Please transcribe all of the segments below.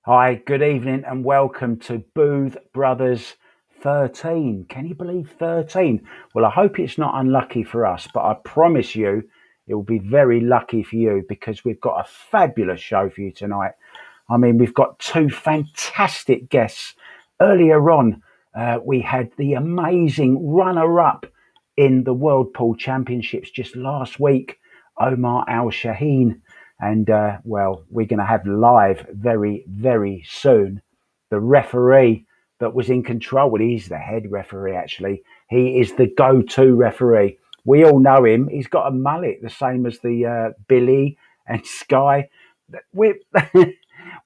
Hi, good evening and welcome to Booth Brothers 13. Can you believe 13? Well, I hope it's not unlucky for us, but I promise you it will be very lucky for you because we've got a fabulous show for you tonight. I mean, we've got two fantastic guests. Earlier on, we had the amazing runner-up in the World Pool Championships just last week, Omar Al-Shaheen. And, well, we're going to have live very, very soon the referee that was in control. Well, he's the head referee, actually. He is the go-to referee. We all know him. He's got a mullet, the same as the Billy and Sky. We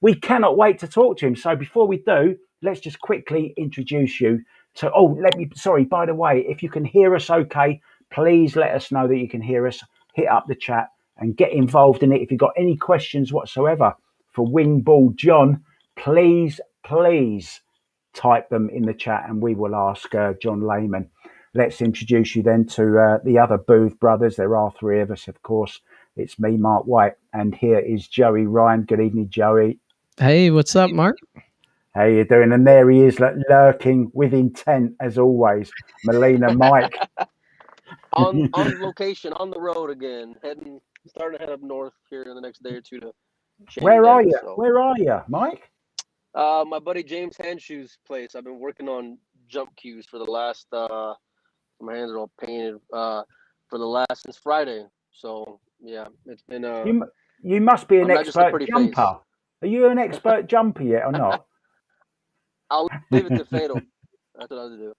we cannot wait to talk to him. So before we do, let's just quickly introduce you to. Oh, Sorry. By the way, if you can hear us, okay, please let us know that you can hear us. Hit up the chat and get involved in it. If you've got any questions whatsoever for Wingball John, please type them in the chat and we will ask John Leyman. Let's introduce you then to the other Booth brothers. There are three of us, of course. It's me, Mark White, and here is Joey Ryan. Good evening, Joey. Hey, what's up, Mark? How you doing? And there he is, lurking with intent as always. Melina Mike. on location, on the road again, starting to head up north here in the next day or two to Where are you? Where are you, Mike? My buddy James Handshoe's place. I've been working on jump cues for the last my hands are all painted since Friday. So yeah, it's been you must be an I'm expert jumper. Face. Are you an expert jumper yet or not? I'll leave it to Fatal. That's what I'll do.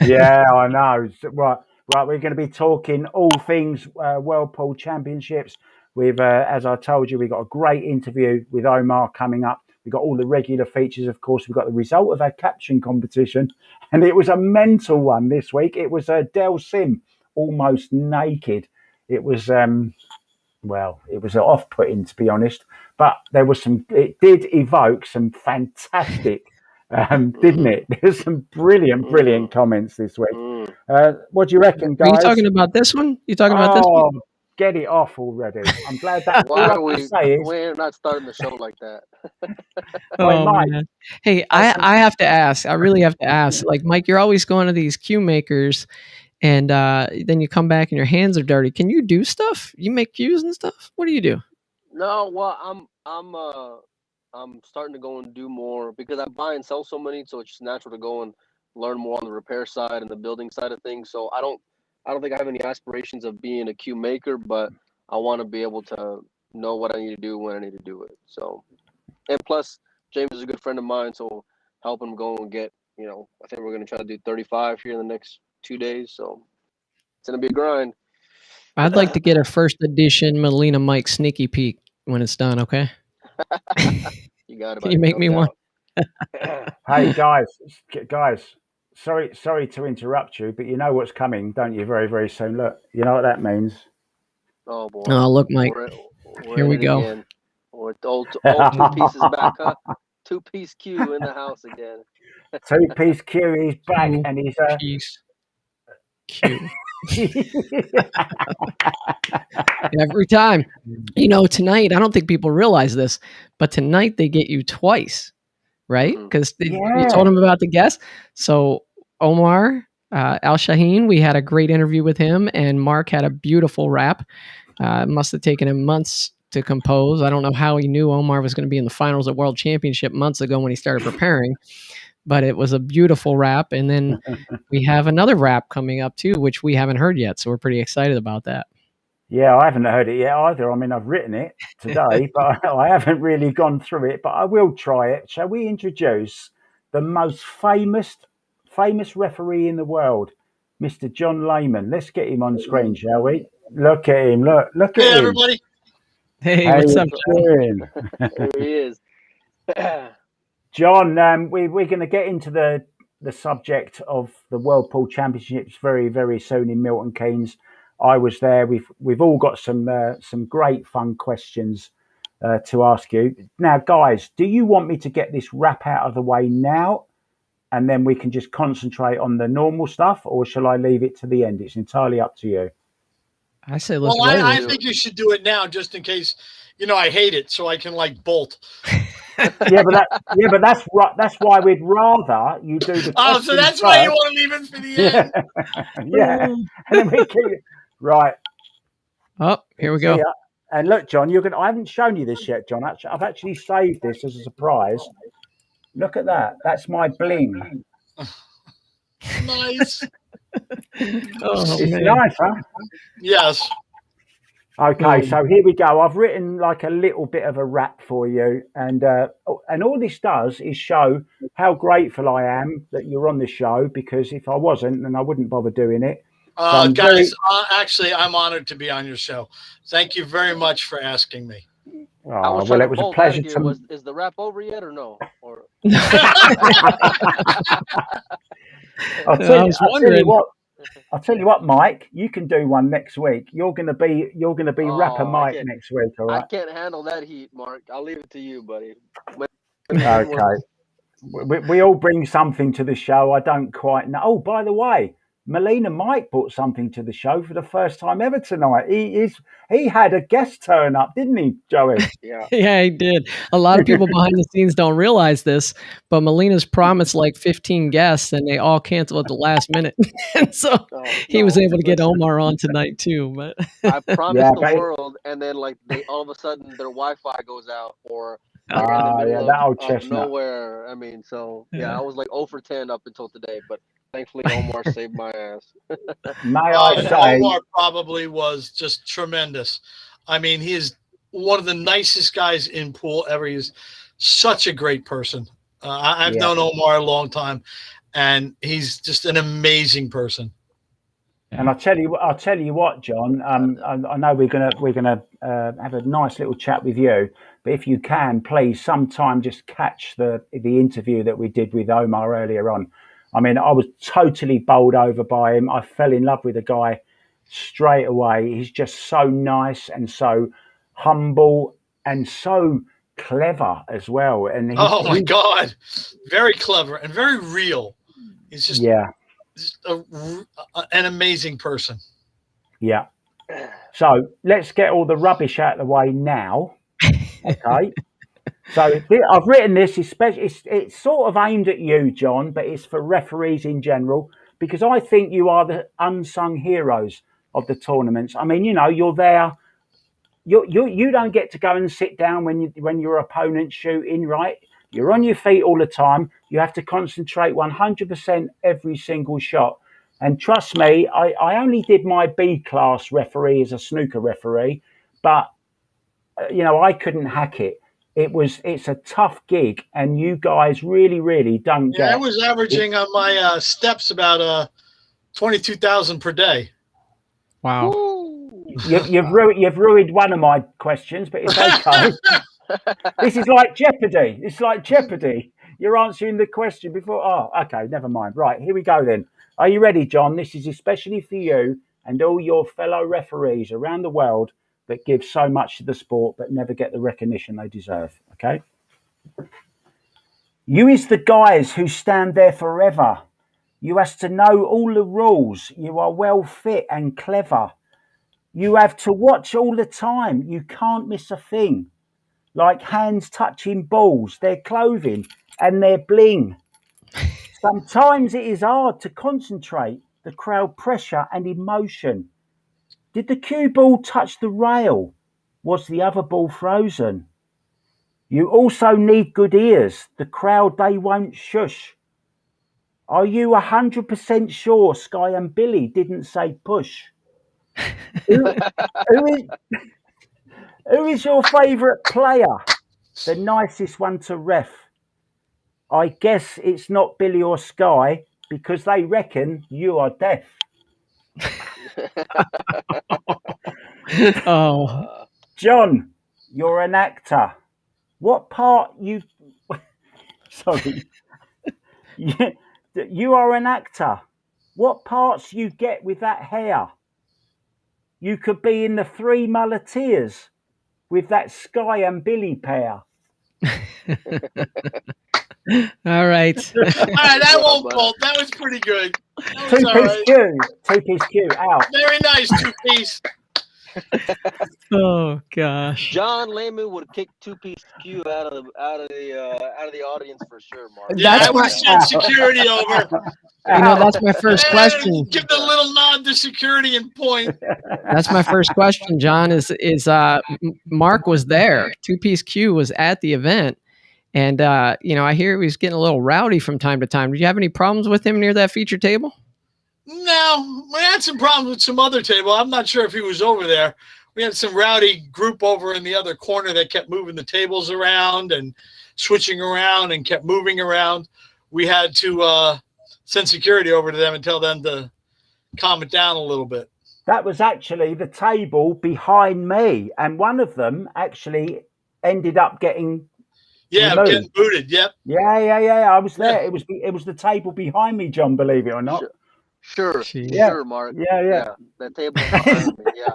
Yeah, I know. Right. We're going to be talking all things World Pool Championships. We've, as I told you, we've got a great interview with Omar coming up. We've got all the regular features, of course. We've got the result of our caption competition, and it was a mental one this week. It was Del Sim almost naked. It was, it was off-putting, to be honest. But it did evoke some fantastic, didn't it? There's some brilliant comments this week. What do you reckon, guys? Are you talking about this one? About this one? Get it off already. I'm glad that. We're not starting the show like that. Man. Hey, I have to ask. I really have to ask. Like, Mike, you're always going to these cue makers, and then you come back and your hands are dirty. Can you do stuff? You make cues and stuff? What do you do? No, well, I'm starting to go and do more because I buy and sell so many, so it's just natural to go and learn more on the repair side and the building side of things. So I don't think I have any aspirations of being a cue maker, but I want to be able to know what I need to do when I need to do it. So, and plus James is a good friend of mine, so help him go and get, I think we're going to try to do 35 here in the next 2 days. So it's going to be a grind. I'd like to get a first edition Melina Mike sneaky peek when it's done. Okay. You got it. Can you make me one? Hey guys, sorry to interrupt you, but you know what's coming, don't you? Very, very soon. Look, you know what that means. Oh boy! Oh, look, Mike. Here we go. Again. Or old 2 pieces back, huh? 2-piece cue in the house again. 2-piece cue. He's back, and he's piece cue. Every time. Tonight, I don't think people realize this, but tonight they get you twice, right? Because you told them about the guest. So Omar Al-Shaheen, we had a great interview with him, and Mark had a beautiful rap. It must have taken him months to compose. I don't know how he knew Omar was going to be in the finals at World Championship months ago when he started preparing, but it was a beautiful rap. And then we have another rap coming up too, which we haven't heard yet. So we're pretty excited about that. Yeah, I haven't heard it yet either. I mean, I've written it today, but I haven't really gone through it, but I will try it. Shall we introduce the most famous referee in the world, Mr. John Leyman? Let's get him on screen, shall we? Look at him. Look at him. Hey, everybody. Hey, what's up, John? There he is. John, we're going to get into the subject of the World Pool Championships very, very soon in Milton Keynes. I was there. We've all got some great fun questions to ask you. Now, guys, do you want me to get this wrap out of the way now, and then we can just concentrate on the normal stuff, or shall I leave it to the end? It's entirely up to you. I say let's I think you should do it now, just in case. I hate it, so I can bolt. Yeah, but that's why we'd rather you do the Oh, so that's why you want to leave it for the end. Yeah, and then we keep it right. Oh, here we go. And look, John, I haven't shown you this yet, John. Actually, I've actually saved this as a surprise. Look at that. That's my bling. Nice. It's man. nice, huh? Yes. Okay, so here we go. I've written like a little bit of a rap for you, and all this does is show how grateful I am that you're on the show. Because if I wasn't, then I wouldn't bother doing it. So Guys, actually, I'm honored to be on your show. Thank you very much for asking me. Oh, well, it was a pleasure to. Is the rap over yet or no? Or I'll tell you what, Mike. You can do one next week. You're gonna be rapper Mike next week. All right. I can't handle that heat, Mark. I'll leave it to you, buddy. Okay. We all bring something to the show. I don't quite know. Oh, by the way, Melina Mike brought something to the show for the first time ever tonight. He had a guest turn up, didn't he, Joey? Yeah. Yeah, he did. A lot of people behind the scenes don't realize this, but Melina's promised like 15 guests, and they all canceled at the last minute. And so he was able to get Omar on tonight too. But I promised the world, and then like all of a sudden their Wi-Fi goes out, or they're in the middle of nowhere. I mean, so I was like 0 for 10 up until today, but thankfully Omar saved my ass. May I say, Omar probably was just tremendous. I mean, he is one of the nicest guys in pool ever. He's such a great person. I've known Omar a long time, and he's just an amazing person. And I'll tell you what, John. I know we're gonna have a nice little chat with you, but if you can, please, sometime just catch the interview that we did with Omar earlier on. I mean, I was totally bowled over by him. I fell in love with the guy straight away. He's just so nice and so humble and so clever as well. And my God, very clever and very real. He's just an amazing person. Yeah. So let's get all the rubbish out of the way now. Okay. So I've written this, it's sort of aimed at you, John, but it's for referees in general, because I think you are the unsung heroes of the tournaments. I mean, you're there. You don't get to go and sit down when your opponent's shooting, right? You're on your feet all the time. You have to concentrate 100% every single shot. And trust me, I only did my B-class referee as a snooker referee, but I couldn't hack it. It's a tough gig, and you guys really, really don't get. I was averaging on my steps about 22,000 per day. Wow. You've ruined one of my questions, but it's okay. This is like Jeopardy. It's like Jeopardy. You're answering the question before. Oh, okay, never mind. Right, here we go then. Are you ready, John? This is especially for you and all your fellow referees around the world that give so much to the sport but never get the recognition they deserve. Okay? You is the guys who stand there forever. You has to know all the rules. You are well fit and clever. You have to watch all the time. You can't miss a thing. Like hands touching balls, their clothing and their bling. Sometimes it is hard to concentrate, the crowd pressure and emotion. Did the cue ball touch the rail? Was the other ball frozen? You also need good ears. The crowd, they won't shush. Are you 100% sure Sky and Billy didn't say push? Who is your favourite player? The nicest one to ref? I guess it's not Billy or Sky because they reckon you are deaf. John, you're an actor. What part you... Sorry. You are an actor. What parts you get with that hair? You could be in the Three Musketeers with that Sky and Billy pair. All right. That won't call. That was pretty good. Two-piece Q out. Very nice, two-piece. Oh gosh. John Leyman would kick two-piece Q out of the audience for sure, Mark. Yeah, That's I would my send security over. that's my first Hey, question. give the little nod to security and point. That's my first question, John. Mark was there. Two-piece Q was at the event, and I hear he was getting a little rowdy from time to time. Did you have any problems with him near that feature table? No, we had some problems with some other table. I'm not sure if he was over there. We had some rowdy group over in the other corner that kept moving the tables around and switching around and kept moving around. We had to send security over to them and tell them to calm it down a little bit. That was actually the table behind me, and one of them actually ended up getting removed. Getting booted. Yep. Yeah. I was there. Yeah. It was the table behind me, John. Believe it or not. Sure, Mark. Yeah. That table behind me. Yeah.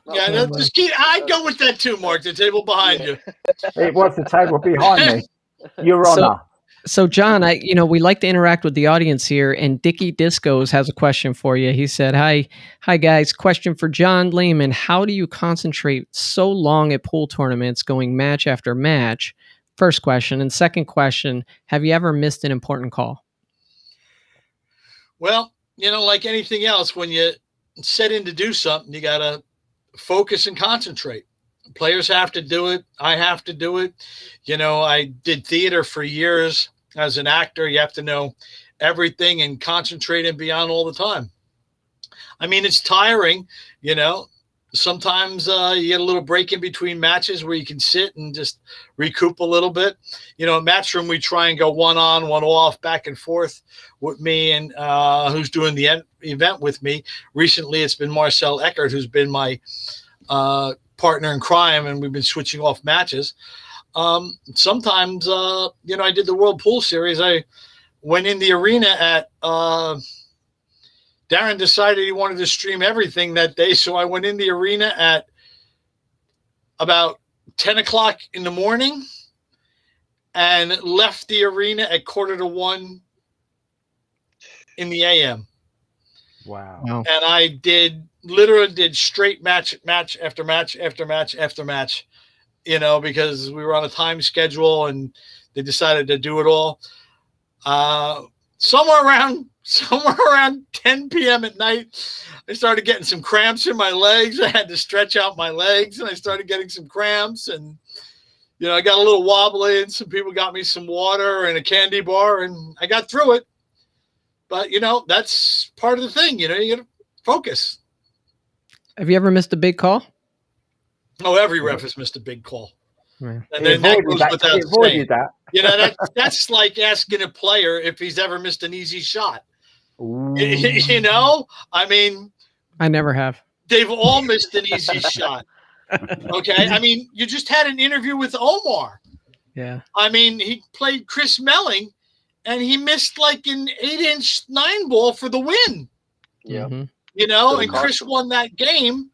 I'd go with that too, Mark. The table behind you. It was the table behind me. Your Honor. So John, we like to interact with the audience here, and Dickie Discos has a question for you. He said, Hi guys. Question for John Leyman. How do you concentrate so long at pool tournaments going match after match? First question. And second question, have you ever missed an important call? Well, like anything else, when you set in to do something, you got to focus and concentrate. Players have to do it. I have to do it. I did theater for years as an actor. You have to know everything and concentrate and be on all the time. I mean, it's tiring, Sometimes you get a little break in between matches where you can sit and just recoup a little bit. In Matchroom, we try and go one on, one off, back and forth with me and who's doing the event with me. Recently, it's been Marcel Eckert, who's been my partner in crime, and we've been switching off matches. Sometimes, I did the World Pool Series. I went in the arena at Darren decided he wanted to stream everything that day, so I went in the arena at about 10 o'clock in the morning and left the arena at 12:45 in the AM. Wow. And I literally did straight match after match after match after match, because we were on a time schedule and they decided to do it all. Somewhere around 10 p.m. at night, I started getting some cramps in my legs. I had to stretch out my legs, and I started getting some cramps. And, I got a little wobbly, and some people got me some water and a candy bar, and I got through it. But, that's part of the thing. You got to focus. Have you ever missed a big call? Oh, every ref has missed a big call. Yeah. And then that goes without saying. That. That's like asking a player if he's ever missed an easy shot. Ooh. I mean, I never have. They've all missed an easy shot. Okay. I mean, you just had an interview with Omar. Yeah. I mean, he played Chris Melling and he missed like an 8-inch 9-ball for the win. Yeah. Mm-hmm. And Chris won that game.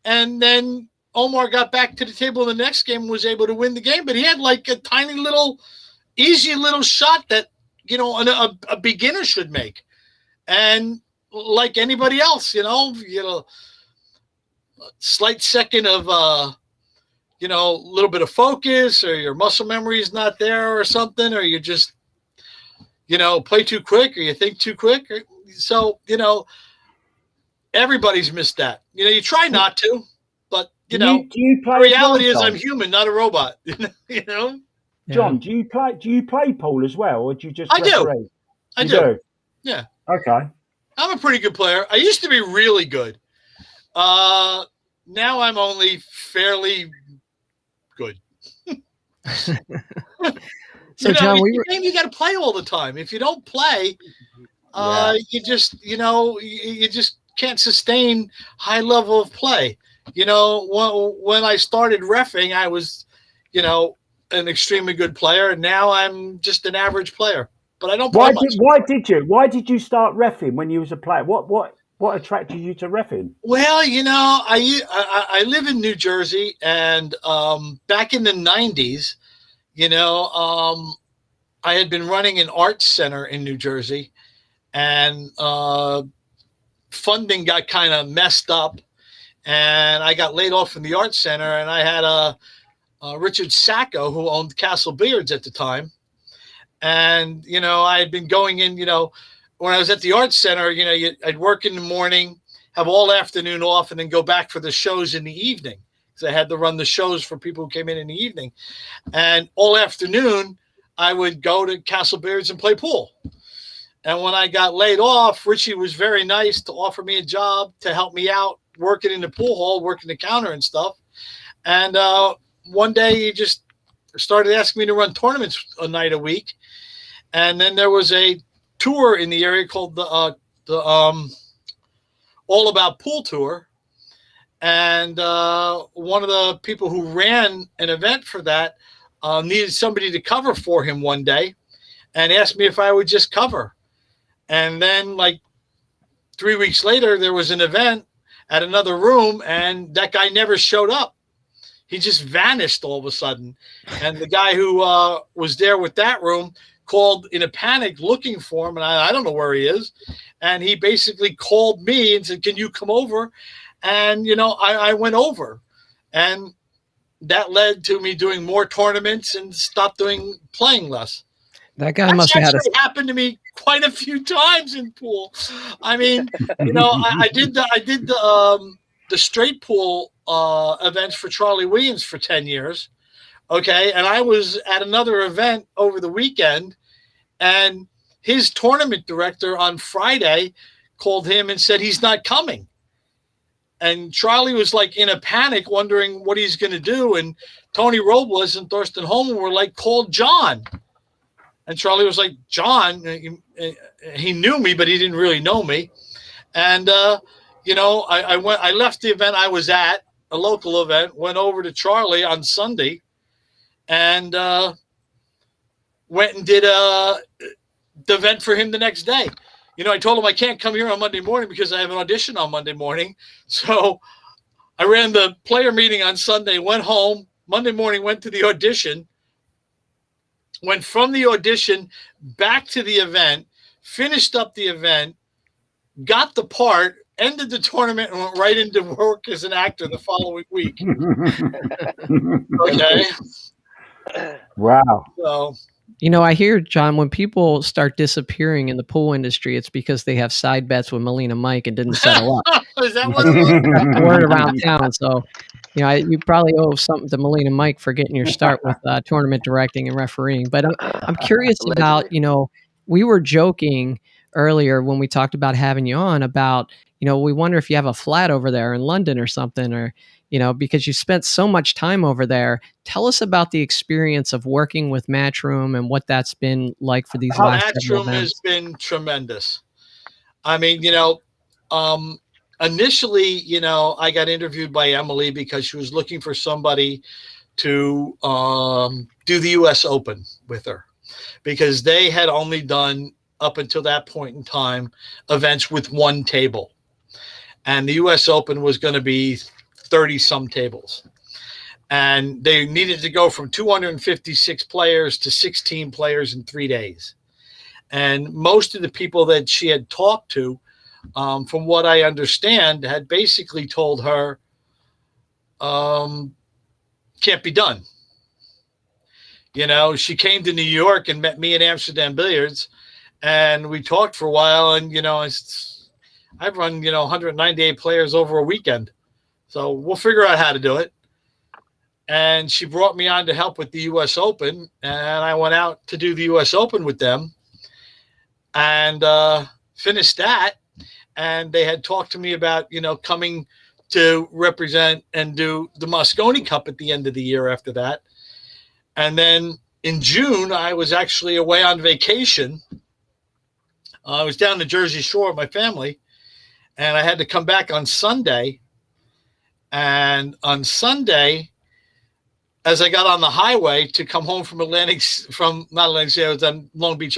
And then Omar got back to the table in the next game and was able to win the game. But he had like a tiny little, easy little shot that, a beginner should make. And like anybody else, slight second of, a little bit of focus, or your muscle memory is not there or something, or you just, play too quick, or you think too quick. So, everybody's missed that. You try not to, but, do you play the reality is I'm human, not a robot, John, do you play pool as well, or do you just referee? I do. Yeah. Okay. I'm a pretty good player. I used to be really good. Now I'm only fairly good. So John, you got to play all the time. If you don't play, you just can't sustain high level of play. When I started reffing, I was, an extremely good player, and now I'm just an average player. But I don't play much. Why did you start reffing when you was a player? What attracted you to reffing? Well, I live in New Jersey, and back in the 90s, I had been running an arts center in New Jersey, and funding got kind of messed up, and I got laid off from the art center, and I had Richard Sacco, who owned Castle Billiards at the time. And, I had been going in, when I was at the art center, I'd work in the morning, have all afternoon off, and then go back for the shows in the evening. Because I had to run the shows for people who came in the evening. And all afternoon, I would go to Castle Billiards and play pool. And when I got laid off, Richie was very nice to offer me a job to help me out working in the pool hall, working the counter and stuff. And one day he just started asking me to run tournaments a night a week. And then there was a tour in the area called the All About Pool Tour. And one of the people who ran an event for that needed somebody to cover for him one day and asked me if I would just cover. And then like 3 weeks later, there was an event at another room, and that guy never showed up. He just vanished all of a sudden. And the guy who was there with that room called in a panic looking for him, and I don't know where he is. And he basically called me and said, "Can you come over?" And, I went over. And that led to me doing more tournaments and stopped playing less. That guy must have had happened to me quite a few times in pool. I mean, I did the straight pool events for Charlie Williams for 10 years. Okay. And I was at another event over the weekend, and his tournament director on Friday called him and said he's not coming. And Charlie was like in a panic, wondering what he's going to do. And Tony Robles and Thorsten Holman were like, "Call John." And Charlie was like, "John," he knew me, but he didn't really know me. And, I left the event I was at, a local event, went over to Charlie on Sunday, and went and did the event for him the next day. I told him I can't come here on Monday morning because I have an audition on Monday morning. So I ran the player meeting on Sunday, went home, Monday morning went to the audition, went from the audition back to the event, finished up the event, got the part, ended the tournament, and went right into work as an actor the following week. Okay. Wow. So, I hear, John, when people start disappearing in the pool industry, it's because they have side bets with Melina Mike and didn't settle up. Is that what it is? Word around town. So, you probably owe something to Melina Mike for getting your start with tournament directing and refereeing. But I'm curious about, we were joking earlier when we talked about having you on about, we wonder if you have a flat over there in London or something, or, because you spent so much time over there. Tell us about the experience of working with Matchroom and what that's been like for these last several Matchroom events. has been tremendous. I mean, initially, I got interviewed by Emily because she was looking for somebody to do the U.S. Open with her, because they had only done, up until that point in time, events with one table. And the U.S. Open was going to be 30-some tables. And they needed to go from 256 players to 16 players in 3 days. And most of the people that she had talked to, from what I understand, had basically told her, can't be done. She came to New York and met me at Amsterdam Billiards, and we talked for a while. And, I've run, 198 players over a weekend. So we'll figure out how to do it. And she brought me on to help with the U.S. Open, and I went out to do the U.S. Open with them and finished that. And they had talked to me about, coming to represent and do the Moscone Cup at the end of the year after that. And then in June, I was actually away on vacation. I was down the Jersey Shore with my family, and I had to come back on Sunday. And on Sunday, as I got on the highway to come home from Long Beach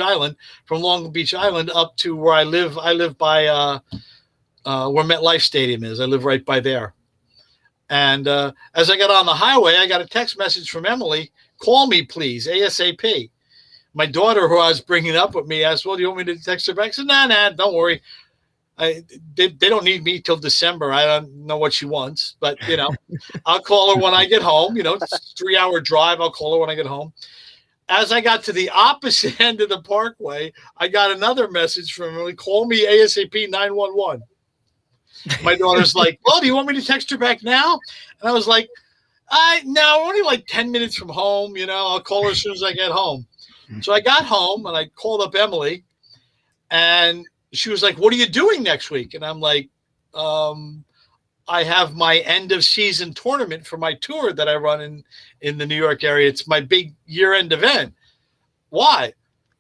Island, from Long Beach Island up to where I live by where MetLife Stadium is. I live right by there. And as I got on the highway, I got a text message from Emily, "Call me, please, ASAP." My daughter, who I was bringing up with me, asked, "Well, do you want me to text her back?" I said, nah, don't worry. They don't need me till December. I don't know what she wants, but I'll call her when I get home. It's a 3-hour drive. I'll call her when I get home. As I got to the opposite end of the parkway, I got another message from her. Call me ASAP 911. My daughter's like, well, do you want me to text her back now? And I was like, no, we're only like 10 minutes from home. I'll call her as soon as I get home. So I got home and I called up Emily, and she was like, what are you doing next week? And I'm like, I have my end of season tournament for my tour that I run in the New York area. It's my big year-end event. Why?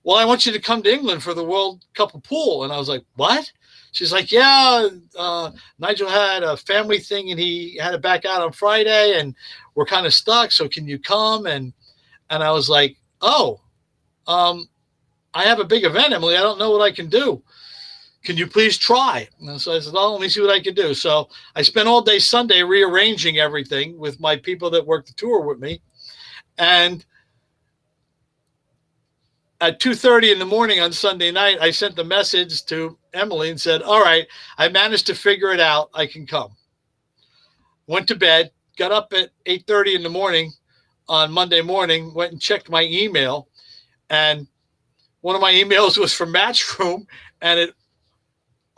Well, I want you to come to England for the World Cup of Pool. And I was like, what? She's like, yeah, Nigel had a family thing and he had to back out on Friday and we're kind of stuck. So can you come? And I was like, oh, I have a big event, Emily. I don't know what I can do. Can you please try? And so I said, oh, let me see what I can do. So I spent all day Sunday rearranging everything with my people that work the tour with me. And at 2:30 in the morning on Sunday night, I sent the message to Emily and said, all right, I managed to figure it out. I can come. Went to bed, got up at 8:30 in the morning on Monday morning, went and checked my email. And one of my emails was from Matchroom, and it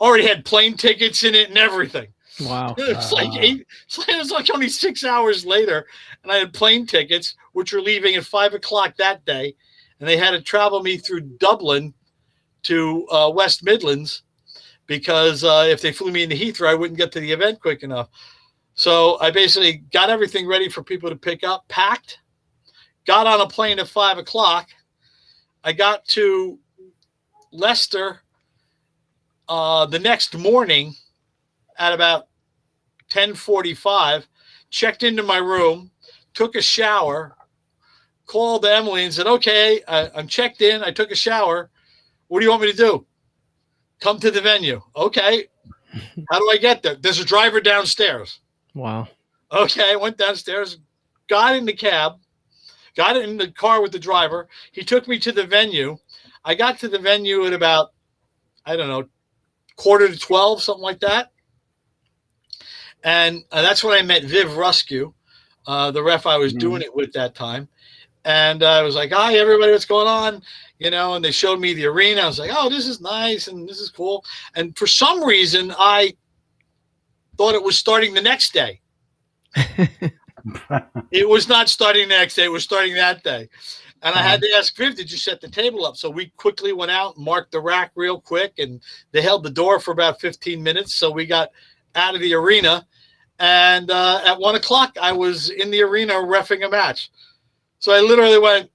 already had plane tickets in it and everything. Wow. It's like only 6 hours later, and I had plane tickets, which were leaving at 5:00 that day. And they had to travel me through Dublin to West Midlands because if they flew me into Heathrow, I wouldn't get to the event quick enough. So I basically got everything ready for people to pick up, packed, got on a plane at 5:00. I got to Leicester the next morning at about 10:45, checked into my room, took a shower, called Emily and said, okay, I'm checked in. I took a shower. What do you want me to do? Come to the venue. Okay. How do I get there? There's a driver downstairs. Wow. Okay. I went downstairs, got in the cab, got in the car with the driver. He took me to the venue. I got to the venue at about, I don't know, 11:45, something like that. And that's when I met Viv Ruscu, the ref I was doing it with that time. And I was like, hi, everybody, what's going on? And they showed me the arena. I was like, oh, this is nice and this is cool. And for some reason, I thought it was starting the next day. It was not starting the next day. It was starting that day. And I had to ask Viv, did you set the table up? So we quickly went out and marked the rack real quick. And they held the door for about 15 minutes. So we got out of the arena. And at 1:00, I was in the arena reffing a match. So I literally went,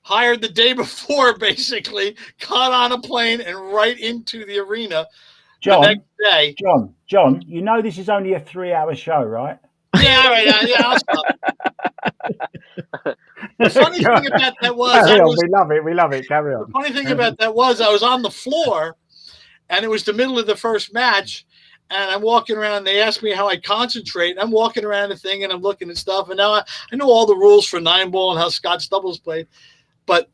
hired the day before, basically, got on a plane and right into the arena the next day. John, this is only a 3-hour show, right? Yeah, right. Yeah, I'll stop. The funny thing about that was, we love it. Carry on. The funny thing about that was I was on the floor, and it was the middle of the first match. And I'm walking around. They asked me how I concentrate. I'm walking around the thing and I'm looking at stuff. And now I know all the rules for 9-ball and how Scotch doubles played, but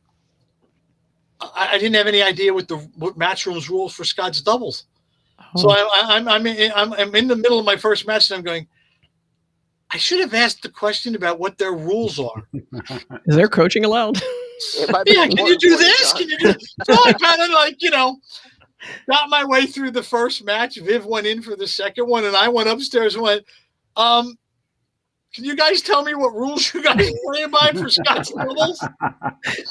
I didn't have any idea what Matchroom's rules for Scotch doubles. Oh. So I'm in the middle of my first match and I'm going, I should have asked the question about what their rules are. Is there coaching allowed? Yeah, can you do this? Can you do this? So I kind of got my way through the first match. Viv went in for the second one, and I went upstairs and went, can you guys tell me what rules you guys play by for Scotch doubles?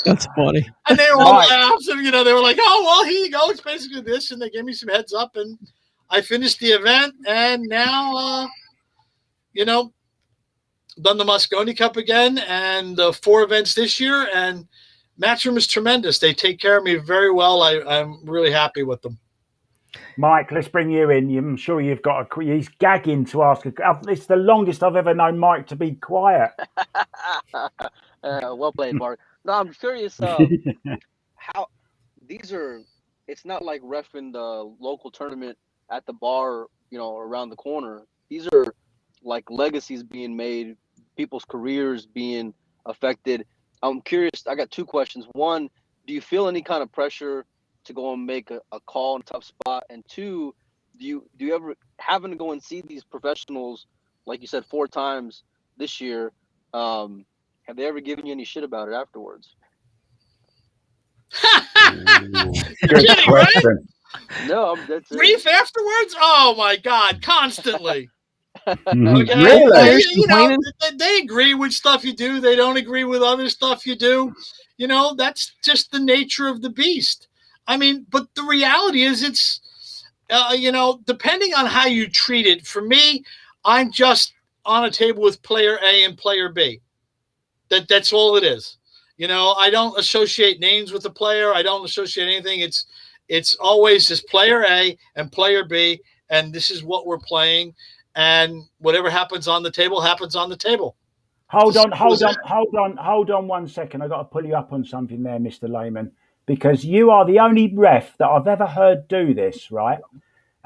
That's funny. And they were all laughing. They were like, oh, well, here you go. It's basically this. And they gave me some heads up, and I finished the event. And now, done the Mosconi Cup again and 4 events this year. And Matchroom is tremendous. They take care of me very well. I'm really happy with them. Mike, let's bring you in. I'm sure you've got he's gagging to ask. It's the longest I've ever known Mike to be quiet. Well played, Mark. No, I'm curious how these are. It's not like reffing the local tournament at the bar, around the corner. These are like legacies being made, people's careers being affected. I'm curious. I got 2 questions. One, do you feel any kind of pressure to go and make a call in a tough spot? And two, do you ever having to go and see these professionals, like you said, 4 times this year? Have they ever given you any shit about it afterwards? Good question. No, that's Grief afterwards? Oh my God, constantly. Okay. Really? They agree with stuff you do. They don't agree with other stuff you do. That's just the nature of the beast. I mean, but the reality is it's, depending on how you treat it. For me, I'm just on a table with player A and player B. That's all it is. I don't associate names with the player. I don't associate anything. It's always this player A and player B, and this is what we're playing. And whatever happens on the table happens on the table. Hold on 1 second. I've got to pull you up on something there, Mr. Leyman, because you are the only ref that I've ever heard do this, right?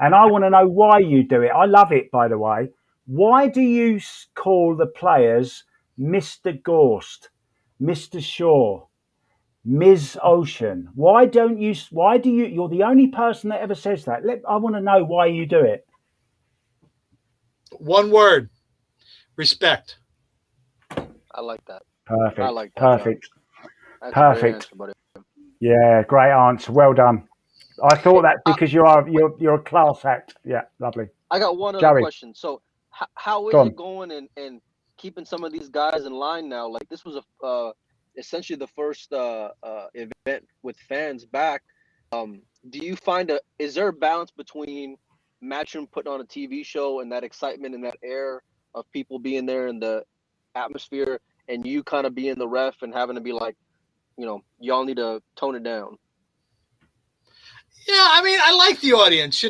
And I want to know why you do it. I love it, by the way. Why do you call the players Mr. Gorst, Mr. Shaw, Ms. Ocean? Why do you, you're the only person that ever says that. I want to know why you do it. One word: respect. I like that. Perfect. I like that. Perfect. That's Perfect. A great answer, yeah, great answer. Well done. I thought that because you're a class act. Yeah, lovely. I got one other Gary. question. So, how is it going and keeping some of these guys in line now? Like, this was essentially the first event with fans back. Do you find is there a balance between Matchroom putting on a TV show and that excitement and that air of people being there in the atmosphere, and you kind of being the ref and having to be like, y'all need to tone it down? Yeah, I mean, I like the audience.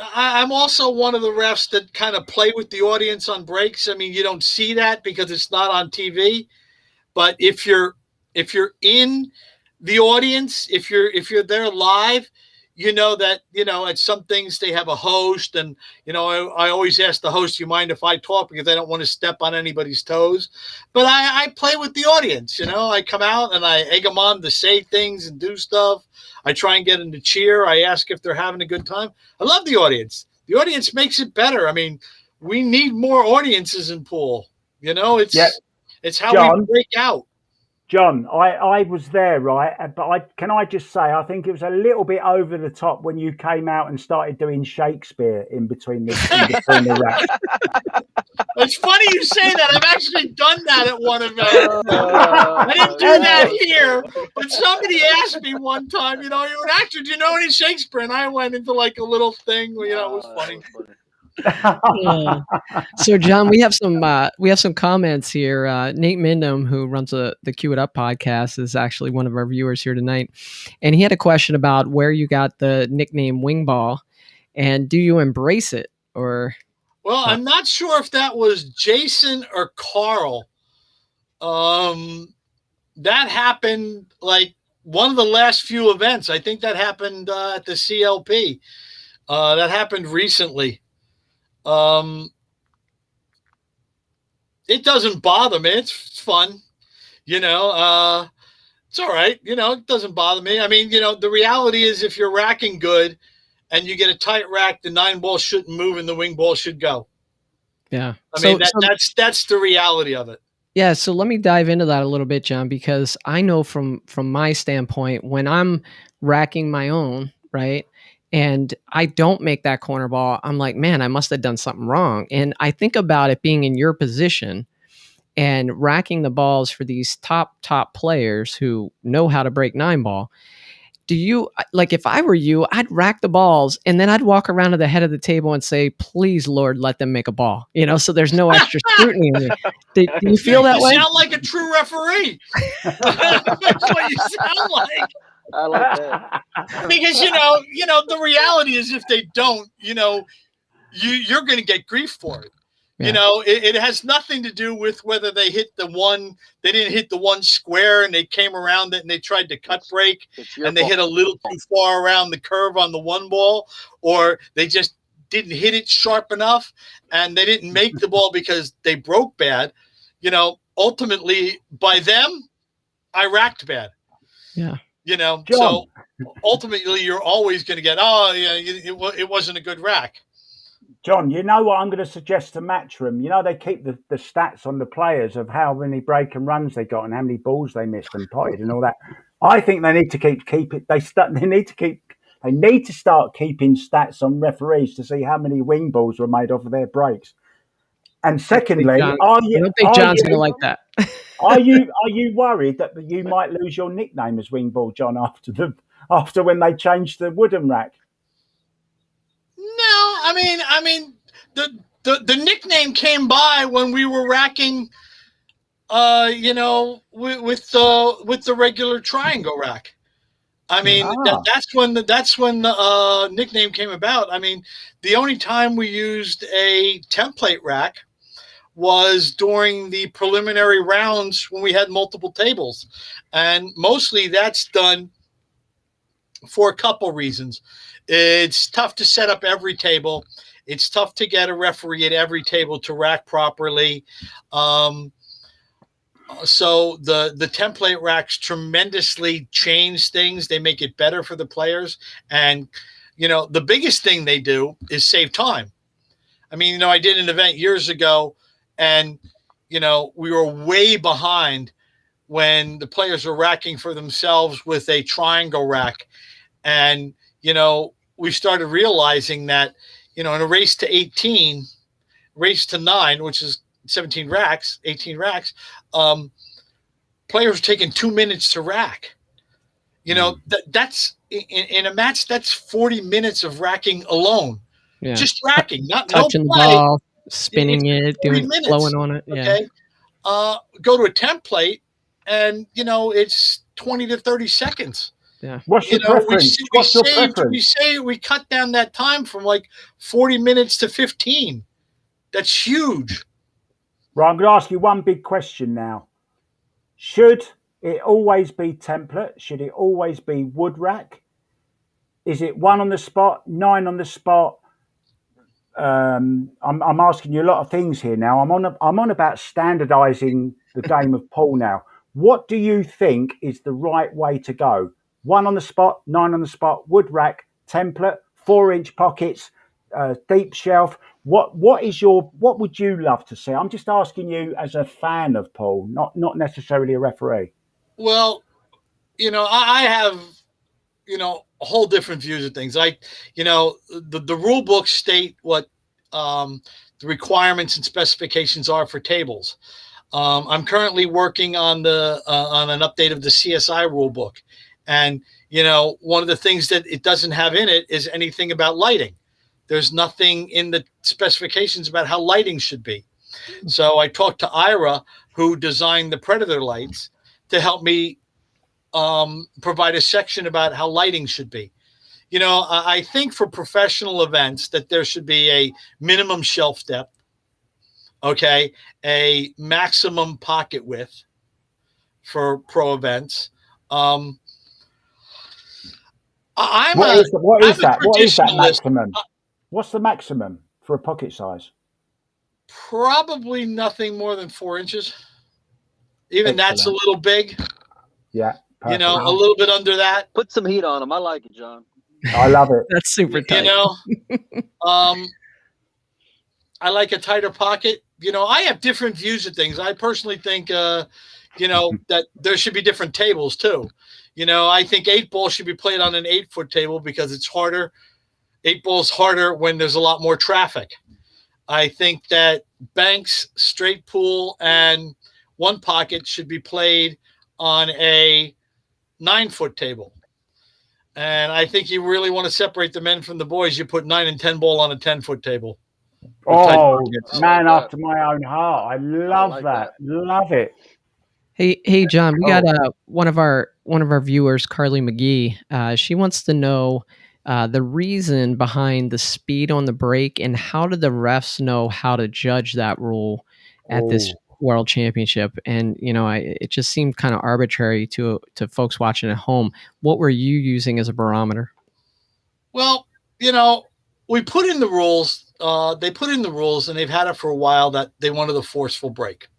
I'm also one of the refs that kind of play with the audience on breaks. I mean, you don't see that because it's not on TV, but if you're in the audience, if you're there live, that at some things they have a host, and I always ask the host, you mind if I talk, because I don't want to step on anybody's toes. But I play with the audience. I come out and I egg them on to say things and do stuff. I try and get them to cheer. I ask if they're having a good time. I love the audience. The audience makes it better. I mean, we need more audiences in pool. It's how John, we break out. John, I was there, right? But can I just say, I think it was a little bit over the top when you came out and started doing Shakespeare in between the raps. It's funny you say that. I've actually done that at one event. I didn't do that here, but somebody asked me one time, you're an actor, do you know any Shakespeare? And I went into like a little thing, it was funny. Yeah. So, John, we have some comments here. Nate Mindham, who runs the Cue It Up podcast, is actually one of our viewers here tonight, and he had a question about where you got the nickname Wing Ball, and do you embrace it or? Well, I'm not sure if that was Jason or Carl. That happened like one of the last few events. I think that happened at the CLP. That happened recently. It doesn't bother me. It's fun. It's all right. It doesn't bother me. I mean, the reality is if you're racking good and you get a tight rack, the 9 ball shouldn't move and the wing ball should go. Yeah. I mean, that's the reality of it. Yeah. So let me dive into that a little bit, John, because I know from my standpoint, when I'm racking my own, right, and I don't make that corner ball, I'm like, man, I must have done something wrong. And I think about it being in your position and racking the balls for these top players who know how to break 9 ball. Do you, like, if I were you, I'd rack the balls and then I'd walk around to the head of the table and say, please, Lord, let them make a ball, so there's no extra scrutiny. Do you feel that way? You sound like a true referee. That's what you sound like. I like that. Because, the reality is if they don't, you're going to get grief for it. Yeah. It has nothing to do with whether they didn't hit the one square and they came around it and they tried to cut break and they hit a little too far around the curve on the 1 ball, or they just didn't hit it sharp enough and they didn't make the ball because they broke bad. Ultimately by them, I racked bad. Yeah. John. So ultimately you're always going to get, oh yeah, it wasn't a good rack. John, you know what I'm going to suggest to Matchroom? You know, they keep the stats on the players of how many break and runs they got and how many balls they missed and potted and all that. I think they need to keep it. They need to start keeping stats on referees to see how many wing balls were made off of their breaks. And secondly, I don't think John's going to like that. Are you worried that you might lose your nickname as wing ball, John, after when they changed the wooden rack? No, I mean, the nickname came by when we were racking, with the regular triangle rack. I mean, that's when the nickname came about. I mean, the only time we used a template rack was during the preliminary rounds when we had multiple tables, and mostly that's done for a couple reasons. It's tough to set up every table. It's tough to get a referee at every table to rack properly. So the template racks tremendously change things. They make it better for the players. And, the biggest thing they do is save time. I mean, I did an event years ago and, we were way behind when the players were racking for themselves with a triangle rack. And, we started realizing that, in a race to 18, race to 9, which is 18 racks, players are taking 2 minutes to rack. That's in a match, that's 40 minutes of racking alone. Yeah. Just racking, not touching the ball, spinning it, flowing on it. Yeah. Okay. Go to a template and, it's 20 to 30 seconds. Yeah. What's your preference? We cut down that time from like 40 minutes to 15. That's huge. Right, I'm going to ask you one big question now. Should it always be template? Should it always be wood rack? Is it 1 on the spot, 9 on the spot? I'm asking you a lot of things here now. I'm on about standardizing the game of pool now. What do you think is the right way to go? 1 on the spot, 9 on the spot, wood rack, template, 4-inch pockets, deep shelf. What would you love to see? I'm just asking you as a fan of pool, not necessarily a referee. Well, I have, a whole different views of things. The rule books state what the requirements and specifications are for tables. I'm currently working on on an update of the CSI rule book. And, one of the things that it doesn't have in it is anything about lighting. There's nothing in the specifications about how lighting should be. So I talked to Ira, who designed the Predator lights, to help me provide a section about how lighting should be. I think for professional events that there should be a minimum shelf depth, okay, a maximum pocket width for pro events. What is that maximum? What's the maximum for a pocket size? Probably nothing more than 4 inches. Even that's a little big. Yeah. Perfect. A little bit under that. Put some heat on them. I like it, John. I love it. That's super tight. I like a tighter pocket. I have different views of things. I personally think, that there should be different tables too. I think 8-ball should be played on an 8-foot table because it's harder. 8-ball is harder when there's a lot more traffic. I think that banks, straight pool, and 1 pocket should be played on a 9-foot table. And I think you really want to separate the men from the boys. You put 9 and 10 ball on a 10-foot table. Oh, man after my own heart. I love that. Love it. Hey, John, we got one of our viewers, Carly McGee. She wants to know the reason behind the speed on the break and how did the refs know how to judge that rule at this World Championship? And it just seemed kind of arbitrary to folks watching at home. What were you using as a barometer? Well, we put in the rules. They put in the rules, and they've had it for a while that they wanted a forceful break.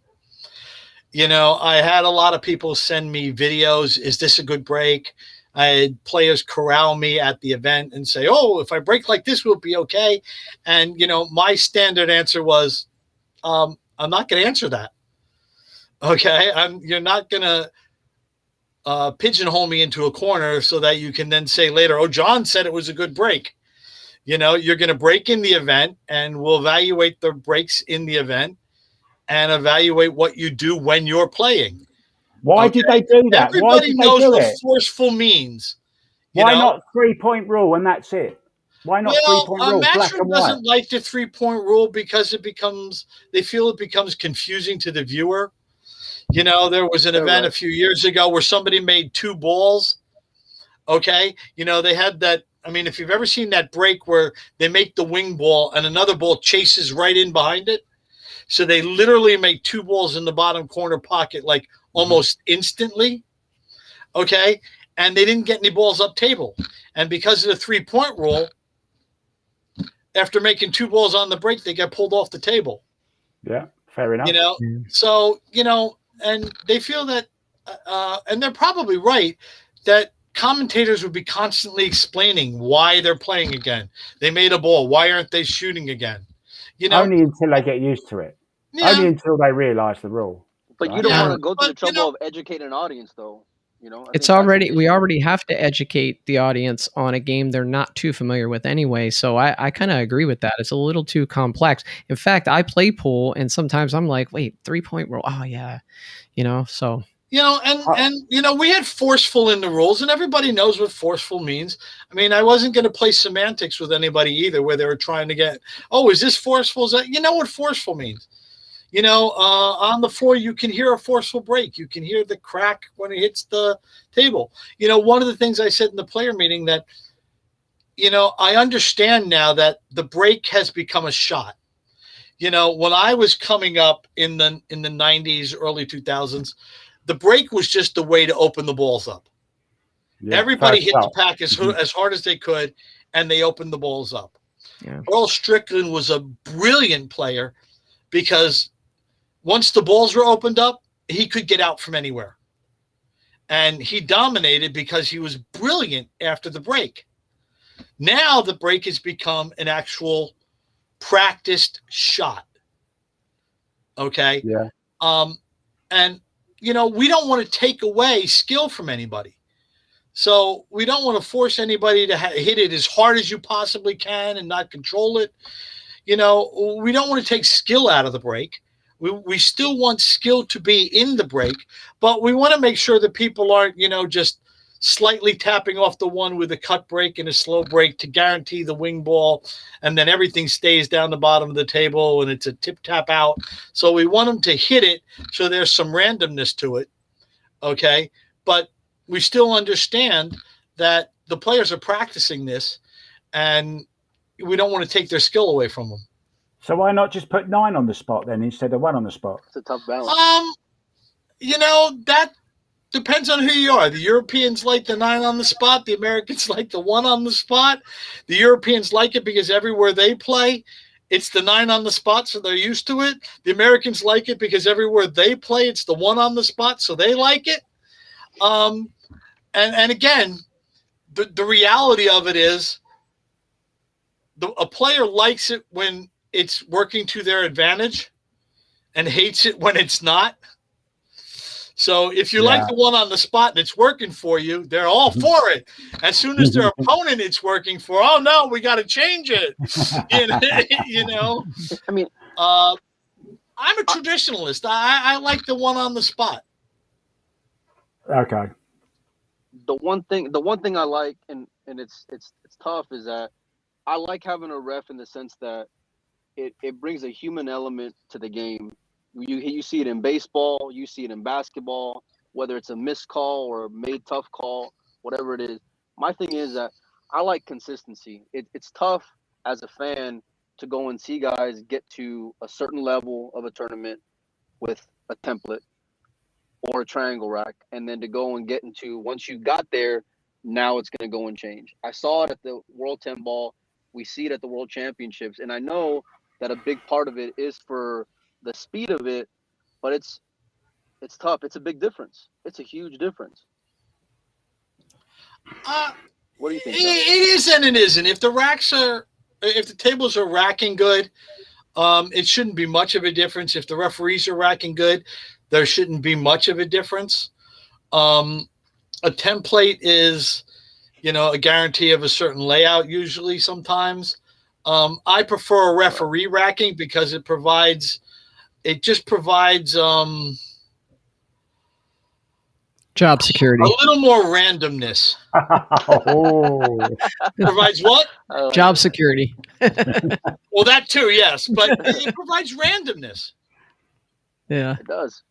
I had a lot of people send me videos. Is this a good break? I had players corral me at the event and say, "Oh, if I break like this, will it be okay?" And my standard answer was, "I'm not going to answer that. Okay, you're not going to pigeonhole me into a corner so that you can then say later, 'Oh, John said it was a good break.'" You're going to break in the event, and we'll evaluate the breaks in the event and evaluate what you do when you're playing. Why did they do that? Why Everybody did they knows do what it? forceful means. Why not 3-point rule and that's it? Why not 3-point rule, black and Matchroom white? doesn't like the 3-point rule because they feel it becomes confusing to the viewer. There was an event a few years ago where somebody made 2 balls. Okay. They had that. I mean, if you've ever seen that break where they make the wing ball and another ball chases right in behind it. So they literally make 2 balls in the bottom corner pocket, like almost instantly. Okay. And they didn't get any balls up table. And because of the 3-point rule, after making 2 balls on the break, they got pulled off the table. Yeah, fair enough. So, and they feel that, and they're probably right, that commentators would be constantly explaining why they're playing again. They made a ball. Why aren't they shooting again? Only until they get used to it. Yeah. Only until they realize the rule. But you don't want to go to the trouble of educating an audience, though. We already have to educate the audience on a game they're not too familiar with anyway. So I kind of agree with that. It's a little too complex. In fact, I play pool and sometimes I'm like, wait, 3-point rule. Oh yeah. So. We had forceful in the rules and everybody knows what forceful means. I mean, I wasn't going to play semantics with anybody either where they were trying to get, oh, is this forceful? Is that, what forceful means? On the floor, you can hear a forceful break. You can hear the crack when it hits the table. One of the things I said in the player meeting that, I understand now that the break has become a shot. When I was coming up in the 90s, early 2000s, the break was just the way to open the balls up. Yeah, everybody hit the pack as hard as they could, and they opened the balls up. Yeah. Earl Strickland was a brilliant player because once the balls were opened up, he could get out from anywhere. And he dominated because he was brilliant after the break. Now the break has become an actual practiced shot. Okay? Yeah. And, we don't want to take away skill from anybody. So we don't want to force anybody to hit it as hard as you possibly can and not control it. We don't want to take skill out of the break. We still want skill to be in the break, but we want to make sure that people aren't, just slightly tapping off the one with a cut break and a slow break to guarantee the wing ball, and then everything stays down the bottom of the table and it's a tip tap out. So we want them to hit it so there's some randomness to it, okay? But we still understand that the players are practicing this, and we don't want to take their skill away from them. So why not just put 9 on the spot then instead of 1 on the spot? It's a tough balance. That depends on who you are. The Europeans like the 9 on the spot. The Americans like the 1 on the spot. The Europeans like it because everywhere they play, it's the 9 on the spot, so they're used to it. The Americans like it because everywhere they play, it's the 1 on the spot, so they like it. And again, the reality of it is a player likes it when it's working to their advantage and hates it when it's not. So if you like the 1 on the spot and it's working for you, they're all for it. As soon as their opponent it's working for, oh no, we got to change it. I mean, I'm a traditionalist. I like the 1 on the spot. Okay. The one thing I like, and it's tough, is that I like having a ref in the sense that it brings a human element to the game. You see it in baseball, you see it in basketball, whether it's a missed call or a made tough call, whatever it is. My thing is that I like consistency. It's tough as a fan to go and see guys get to a certain level of a tournament with a template or a triangle rack, and then to go and get into, once you got there, now it's going to go and change. I saw it at the World 10 Ball. We see it at the World Championships, and I know that a big part of it is for the speed of it, but it's tough. It's a big difference. It's a huge difference. What do you think? It is and it isn't. If the tables are racking good, it shouldn't be much of a difference. If the referees are racking good, there shouldn't be much of a difference. A template is, a guarantee of a certain layout usually sometimes. I prefer a referee racking because it just provides job security. A little more randomness. Provides what? Job security. Well, that too, yes, but it provides randomness. Yeah, it does.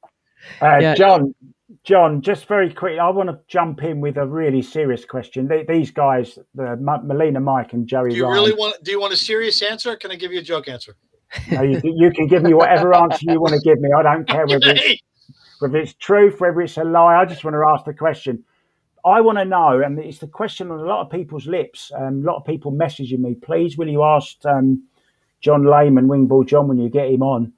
John, just very quickly, I want to jump in with a really serious question. These guys, Melina, Mike, and Joey. Do you want a serious answer? Or can I give you a joke answer? No, you can give me whatever answer you want to give me. I don't care whether it's truth, whether it's a lie. I just want to ask the question. I want to know, and it's the question on a lot of people's lips. A lot of people messaging me. Please, will you ask John Leyman, Wingball John, when you get him on?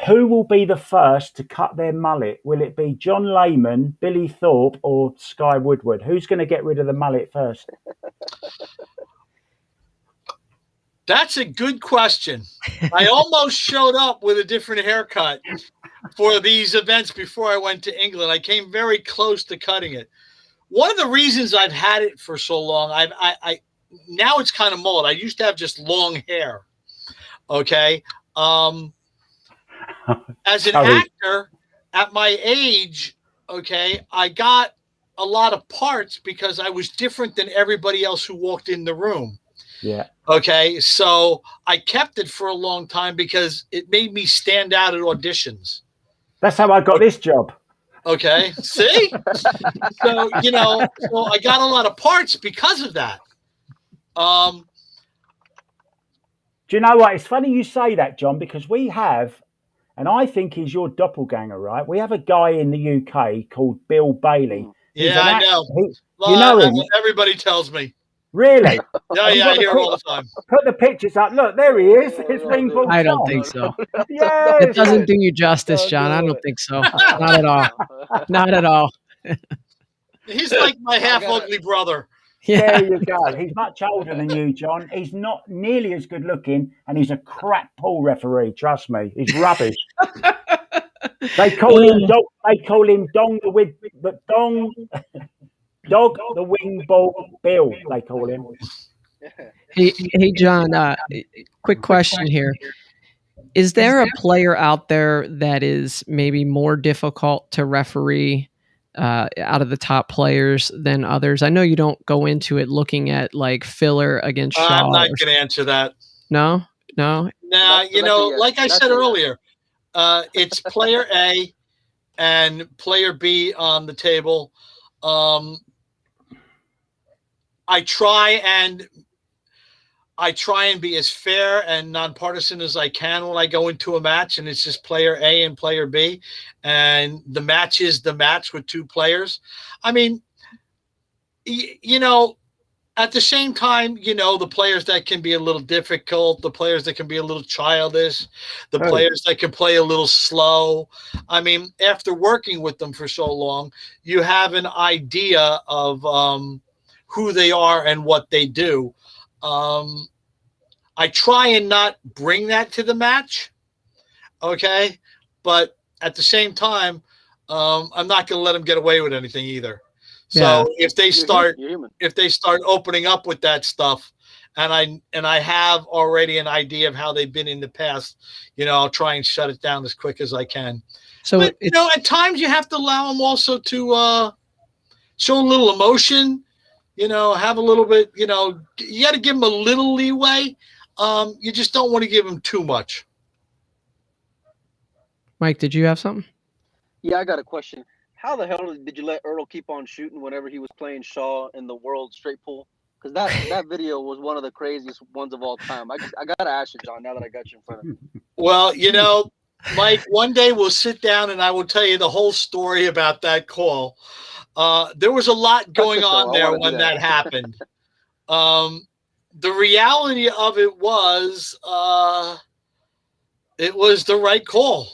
Who will be the first to cut their mullet? Will it be John Leyman, Billy Thorpe, or Sky Woodward? Who's going to get rid of the mullet first? That's a good question. I almost showed up with a different haircut for these events before I went to England. I came very close to cutting it. One of the reasons I've had it for so long, I now it's kind of mullet. I used to have just long hair. Okay. As an actor at my age, okay, I got a lot of parts because I was different than everybody else who walked in the room. Yeah. Okay. So I kept it for a long time because it made me stand out at auditions. That's how I got this job. Okay. See? So I got a lot of parts because of that. Do you know what? It's funny you say that, John, because we have, and I think he's your doppelganger, right? We have a guy in the UK called Bill Bailey. Yeah, I know. You know him? Everybody tells me. Really? Yeah, I hear it all the time. Put the pictures up. Look, there he is. It's Wingball John. I don't think so. Yes. It doesn't do you justice, John. I don't think so. Not at all. Not at all. He's like my half-ugly brother. Yeah. There you go. He's much older than you, John. He's not nearly as good looking, and he's a crap pool referee. Trust me, he's rubbish. They call him Dong Dog the Wing Ball Bill. They call him. Hey, John. Quick question here: is there a player out there that is maybe more difficult to referee out of the top players than others? I know you don't go into it looking at like filler against Shaw. I'm not going to answer that. No. Nah, like I said earlier, it's player A and player B on the table. I try and be as fair and nonpartisan as I can when I go into a match, and it's just player A and player B, and the match is the match with two players. I mean, at the same time, the players that can be a little difficult, the players that can be a little childish, the players that can play a little slow. I mean, after working with them for so long, you have an idea of who they are and what they do. I try and not bring that to the match. Okay. But at the same time, I'm not going to let them get away with anything either. So if they start opening up with that stuff, and I have already an idea of how they've been in the past, I'll try and shut it down as quick as I can. So but, at times you have to allow them also to show a little emotion, have a little bit, you got to give them a little leeway. You just don't want to give them too much. Mike, did you have something? Yeah, I got a question. How the hell did you let Earl keep on shooting whenever he was playing Shaw in the World Straight Pool? Because that video was one of the craziest ones of all time. I got to ask you, John, now that I got you in front of me. Well, Mike, one day we'll sit down and I will tell you the whole story about that call. There was a lot going on there when that happened. The reality of it was the right call.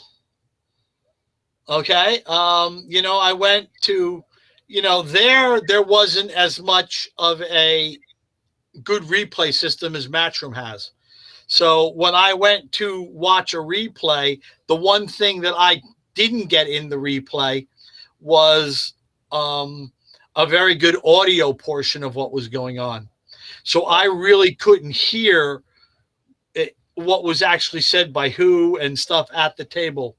Okay. I went to there wasn't as much of a good replay system as Matchroom has. So when I went to watch a replay, the one thing that I didn't get in the replay was a very good audio portion of what was going on. So I really couldn't hear what was actually said by who and stuff at the table.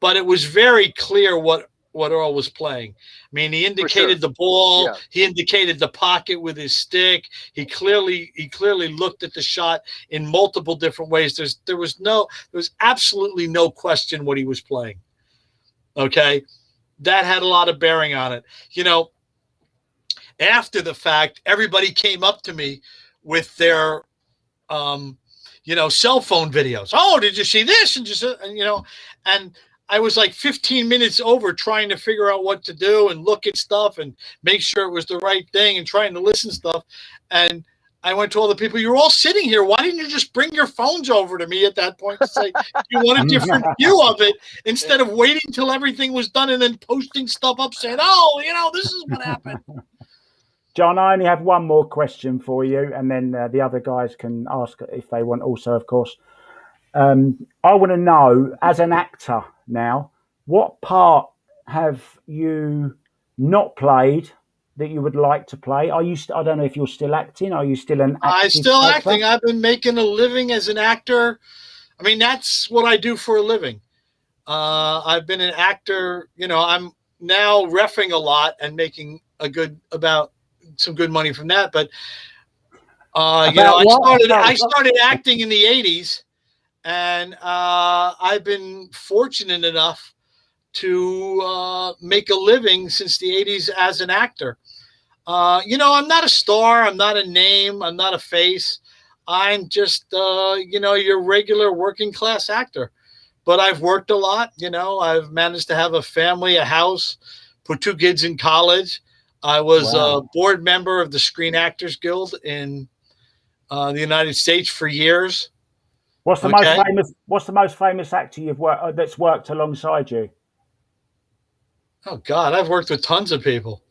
But it was very clear what Earl was playing. I mean, he indicated the ball. Yeah. He indicated the pocket with his stick. He clearly looked at the shot in multiple different ways. There was absolutely no question what he was playing. Okay. That had a lot of bearing on it. After the fact, everybody came up to me with their, cell phone videos. Oh, did you see this? And I was like 15 minutes over trying to figure out what to do and look at stuff and make sure it was the right thing and trying to listen to stuff. And I went to all the people, you're all sitting here. Why didn't you just bring your phones over to me at that point to say you want a different view of it instead of waiting till everything was done and then posting stuff up saying, oh, this is what happened. John, I only have one more question for you, and then the other guys can ask if they want also, of course. I want to know, as an actor now, what part have you not played that you would like to play? I don't know if you're still acting. Are you still an actor? I'm still acting. I've been making a living as an actor. I mean, that's what I do for a living. I've been an actor. I'm now reffing a lot and making some good money from that. But I started acting in the 80s, and I've been fortunate enough to make a living since the 80s as an actor. I'm not a star. I'm not a name. I'm not a face. I'm just, your regular working class actor. But I've worked a lot. I've managed to have a family, a house, put 2 kids in college. I was a board member of the Screen Actors Guild in the United States for years. What's the most famous actor you've worked that's worked alongside you? Oh God, I've worked with tons of people.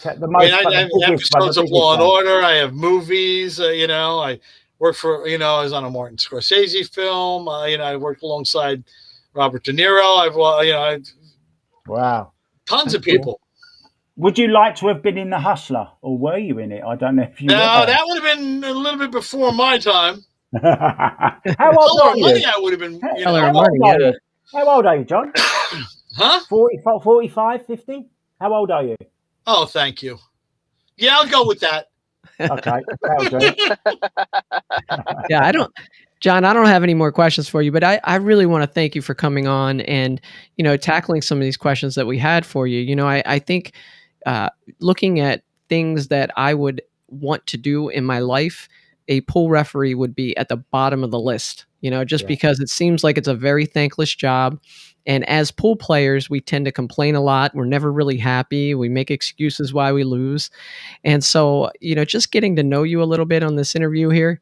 I have episodes of Law and Order. I have movies. I worked for. I was on a Martin Scorsese film. I worked alongside Robert De Niro. Wow, tons of people. Would you like to have been in The Hustler, or were you in it? I don't know if you. No, that would have been a little bit before my time. How old are you? Money I would have been. How old are you, John? Huh? 45, 50? How old are you? Oh, thank you. Yeah, I'll go with that. Okay, that'll do. Yeah, John, I don't have any more questions for you, but I really want to thank you for coming on and, tackling some of these questions that we had for you. I think looking at things that I would want to do in my life, a pool referee would be at the bottom of the list, because it seems like it's a very thankless job. And as pool players, we tend to complain a lot. We're never really happy. We make excuses why we lose. And so, just getting to know you a little bit on this interview here,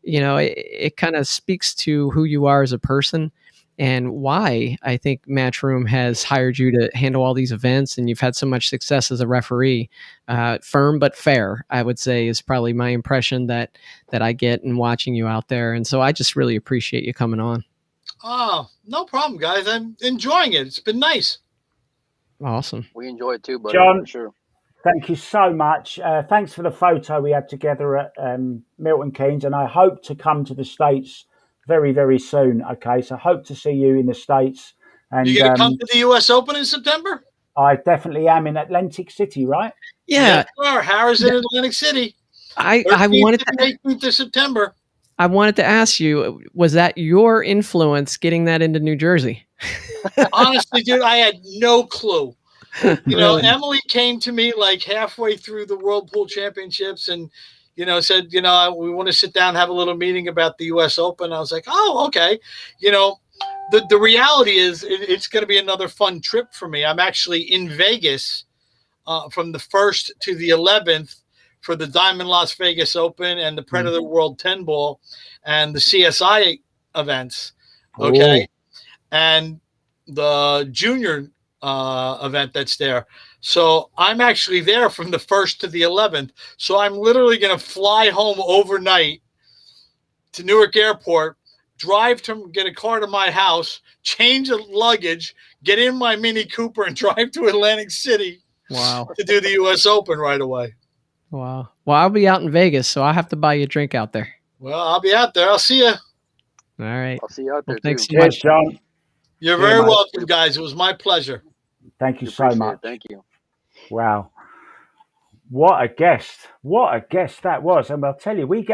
it kind of speaks to who you are as a person and why I think Matchroom has hired you to handle all these events. And you've had so much success as a referee. Firm but fair, I would say, is probably my impression that I get in watching you out there. And so I just really appreciate you coming on. Oh, no problem, guys. I'm enjoying it. It's been nice. Awesome. We enjoy it too, buddy. John, for sure. Thank you so much. Thanks for the photo we had together at Milton Keynes, and I hope to come to the States very, very soon. Okay, so hope to see you in the States. And you going to come to the U.S. Open in September? I definitely am in Atlantic City, right? Yeah. Harrah's in Atlantic City. I wanted to 18th of September. I wanted to ask you, was that your influence getting that into New Jersey? Honestly, dude, I had no clue. Emily came to me like halfway through the World Pool Championships and, said, we want to sit down and have a little meeting about the U.S. Open. I was like, oh, okay. The reality is it's going to be another fun trip for me. I'm actually in Vegas from the 1st to the 11th for the Diamond Las Vegas Open and the Predator World 10 Ball and the CSI events. Okay. Ooh. And the junior event that's there. So I'm actually there from the 1st to the 11th. So I'm literally going to fly home overnight to Newark Airport, drive to get a car to my house, change the luggage, get in my Mini Cooper, and drive to Atlantic City. Wow. To do the U.S. Open right away. Wow. Well, I'll be out in Vegas, so I'll have to buy you a drink out there. Well, I'll be out there. I'll see you. All right. I'll see you out there Thanks too. so much, John. You're very welcome, guys. It was my pleasure. Thank you so much. Thank you. Wow. What a guest. What a guest that was. And I'll tell you, we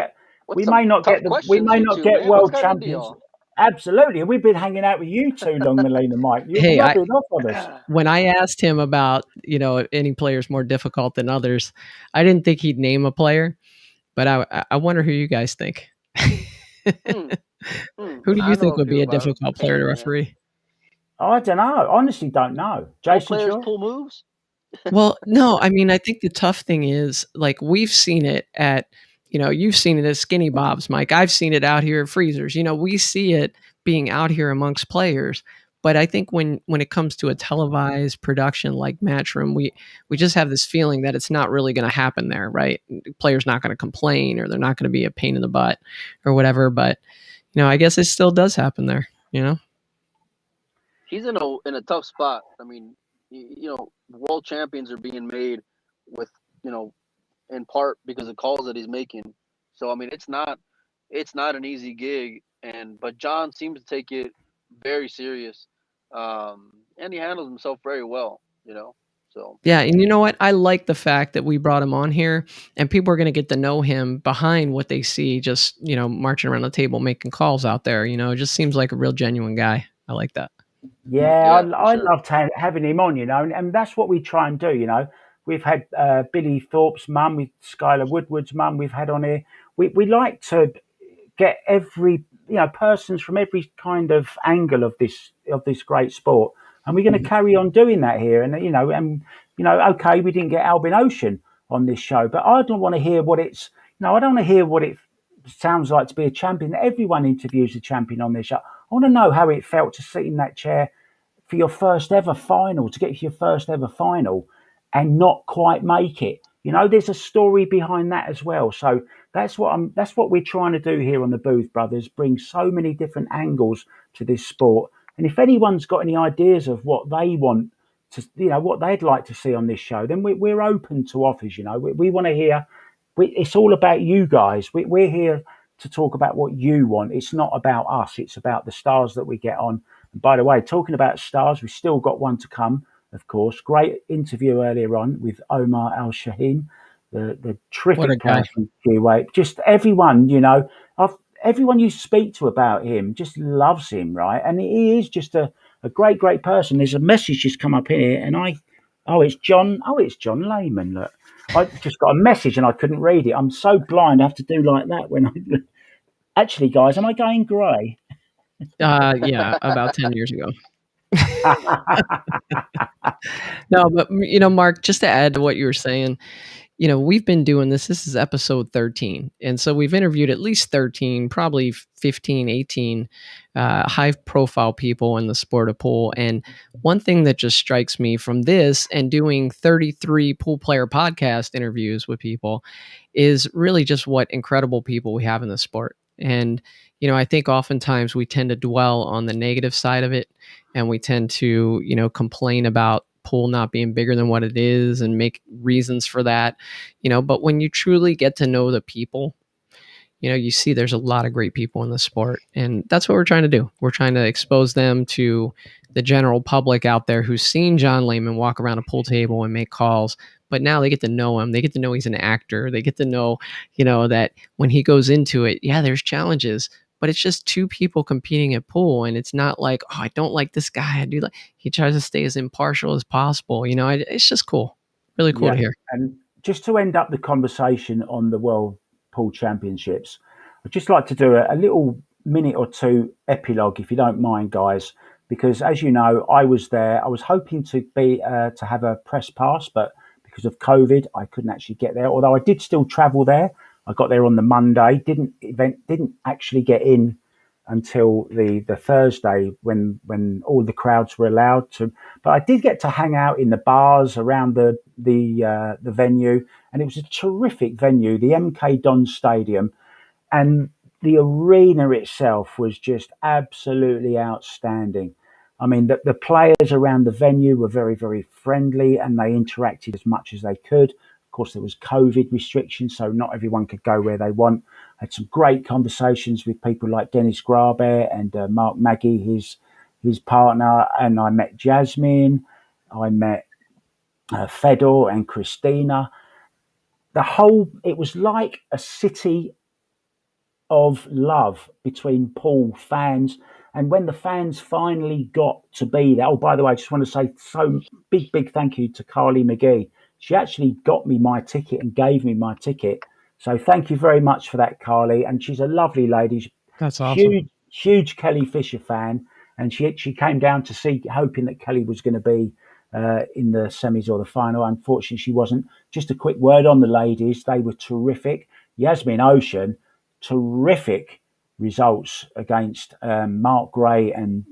may not get world champions. Absolutely. We've been hanging out with you too long, Leyman and Mike. You're rubbing off on us. When I asked him about, any players more difficult than others, I didn't think he'd name a player, but I wonder who you guys think. Who do you think would be a difficult player to referee? I don't know. Honestly, don't know. Jason, players pull moves? Well, no. I mean, I think the tough thing is, like, we've seen it at, you've seen it at Skinny Bob's, Mike. I've seen it out here at Freezers. We see it being out here amongst players. But I think when it comes to a televised production like Matchroom, we just have this feeling that it's not really going to happen there, right? Players not going to complain, or they're not going to be a pain in the butt or whatever. But, I guess it still does happen there, He's in a tough spot. I mean, world champions are being made with, in part because of calls that he's making. So I mean, it's not an easy gig, but John seems to take it very serious, and he handles himself very well. So yeah, and you know what? I like the fact that we brought him on here, and people are going to get to know him behind what they see, just marching around the table making calls out there. It just seems like a real genuine guy. I like that. Yeah, I loved having him on, and that's what we try and do, We've had Billy Thorpe's mum, with Skylar Woodward's mum we've had on here. We like to get every, persons from every kind of angle of this great sport. And we're going to carry on doing that here. And, okay, we didn't get Albin Ocean on this show, but I don't want to hear what it's, I don't want to hear what it sounds like to be a champion. Everyone interviews a champion on this show. I want to know how it felt to sit in that chair for your first ever final, to get to your first ever final and not quite make it. There's a story behind that as well. So that's what we're trying to do here on the Booth Brothers, bring so many different angles to this sport. And if anyone's got any ideas of what they want to, what they'd like to see on this show, then we're open to offers. We want to hear. It's all about you guys. We're here to talk about what you want. It's not about us. It's about the stars that we get on. And by the way, talking about stars, we've still got one to come, of course. Great interview earlier on with Omar Al-Shaheen, the terrific guy from Kuwait. Just everyone, everyone you speak to about him just loves him, right? And he is just a great, great person. There's a message just come up here, and it's John Leyman. Look, I just got a message and I couldn't read it. I'm so blind. I have to do like that when I. Actually, guys, am I going grey? Yeah, about 10 years ago. No, but Mark, just to add to what you were saying, we've been doing this. This is episode 13. And so we've interviewed at least 13, probably 15, 18 high profile people in the sport of pool. And one thing that just strikes me from this and doing 33 pool player podcast interviews with people is really just what incredible people we have in the sport. And, I think oftentimes we tend to dwell on the negative side of it, and we tend to, complain about pool not being bigger than what it is and make reasons for that, but when you truly get to know the people, you see there's a lot of great people in the sport, and that's what we're trying to do. We're trying to expose them to the general public out there who's seen John Leyman walk around a pool table and make calls, but now they get to know him. They get to know he's an actor. They get to know, that when he goes into it, yeah, there's challenges, but it's just two people competing at pool. And it's not like, oh, I don't like this guy. I do like, he tries to stay as impartial as possible. It's just cool. Really cool to hear. And just to end up the conversation on the World Pool Championships, I'd just like to do a little minute or two epilogue, if you don't mind, guys, because as you know, I was there. I was hoping to have a press pass, but because of COVID, I couldn't actually get there. Although I did still travel there. I got there on the Monday. Didn't actually get in until the Thursday when all the crowds were allowed to. But I did get to hang out in the bars around the venue, and it was a terrific venue, the MK Dons Stadium, and the arena itself was just absolutely outstanding. I mean, the players around the venue were very, very friendly, and they interacted as much as they could. Of course, there was COVID restrictions, so not everyone could go where they want. I had some great conversations with people like Dennis Graber and Mark Maggie, his partner, and I met Jasmine. I met Fedor and Christina. It was like a city of love between Pool fans. And when the fans finally got to be there, oh, by the way, I just want to say so big thank you to Carly McGee. She actually got me my ticket and gave me my ticket. So thank you very much for that, Carly. And she's a lovely lady. That's awesome. Huge Kelly Fisher fan. And she came down to see, hoping that Kelly was going to be in the semis or the final. Unfortunately, she wasn't. Just a quick word on the ladies. They were terrific. Yasmin Ocean, terrific results against Mark Gray and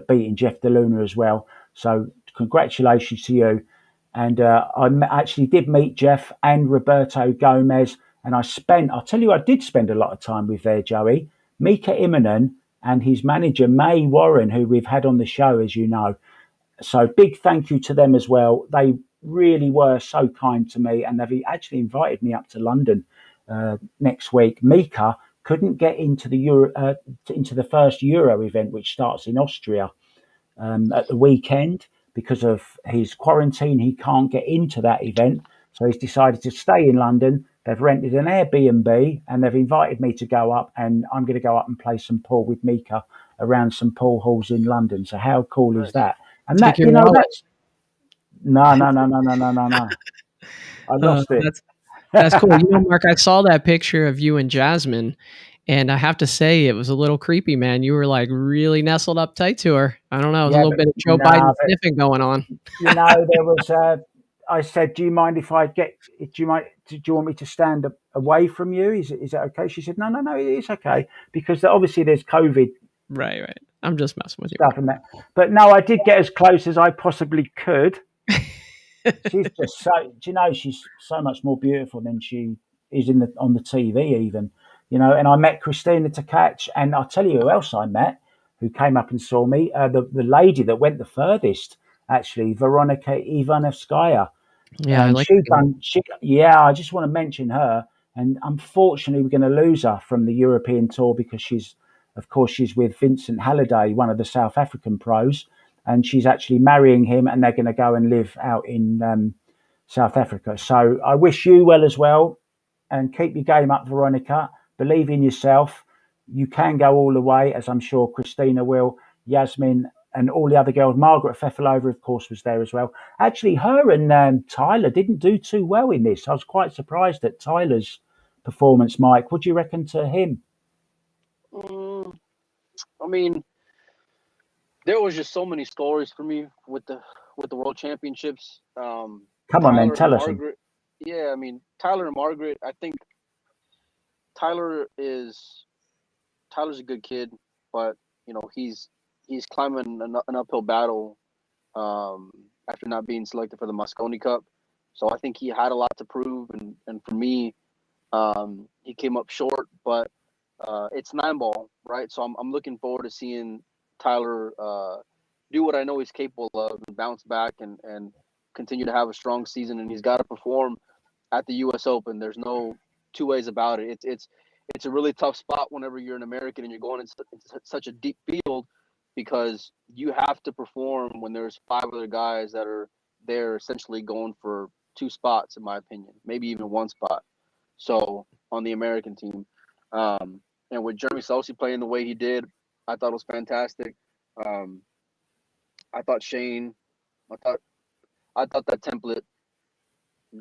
beating Jeff DeLuna as well. So congratulations to you. And actually did meet Jeff and Roberto Gomez. And I'll tell you, I did spend a lot of time with there, Joey. Mika Immonen and his manager, May Warren, who we've had on the show, as you know. So big thank you to them as well. They really were so kind to me, and they've actually invited me up to London next week. Mika couldn't get into the first Euro event, which starts in Austria at the weekend because of his quarantine. He can't get into that event, so he's decided to stay in London. They've rented an Airbnb and they've invited me to go up, and I'm going to go up and play some pool with Mika around some pool halls in London. So how cool is that? And Take that, that's no. I lost it. That's cool. Mark, I saw that picture of you and Jasmine, and I have to say it was a little creepy, man. You were like really nestled up tight to her. I don't know, a little bit of Joe Biden sniffing going on. There was. I said, "Do you mind if I get? Do you want me to stand away from you? Is it okay?" She said, "No, it's okay because obviously there's COVID." Right. I'm just messing with you. Stuff and that. But no, I did get as close as I possibly could. She's just she's so much more beautiful than she is on the TV even, and I met Christina Tkach, and I'll tell you who else I met who came up and saw me, the lady that went the furthest, actually, Veronika Ivanovskaya. Yeah, and I just want to mention her, and unfortunately we're going to lose her from the European tour because she's with Vincent Halliday, one of the South African pros, and she's actually marrying him, and they're going to go and live out in South Africa. So I wish you well as well, and keep your game up, Veronica. Believe in yourself. You can go all the way, as I'm sure Christina will, Yasmin, and all the other girls. Margaret Fefilova, of course, was there as well. Actually, her and Tyler didn't do too well in this. I was quite surprised at Tyler's performance, Mike. What do you reckon to him? I mean, there was just so many stories for me with the World Championships. Come on, then, tell us. Yeah, I mean, Tyler and Margaret. I think Tyler's a good kid, but he's climbing an uphill battle after not being selected for the Mosconi Cup. So I think he had a lot to prove, and for me, he came up short. But it's 9-ball, right? So I'm looking forward to seeing Tyler do what I know he's capable of and bounce back and continue to have a strong season. And he's got to perform at the U.S. Open. There's no two ways about it. It's a really tough spot whenever you're an American and you're going into such a deep field, because you have to perform when there's 5 other guys that are there essentially going for 2 spots, in my opinion, maybe even 1 spot. So on the American team, and with Jeremy Selsey playing the way he did, I thought it was fantastic. I thought Shane, I thought that template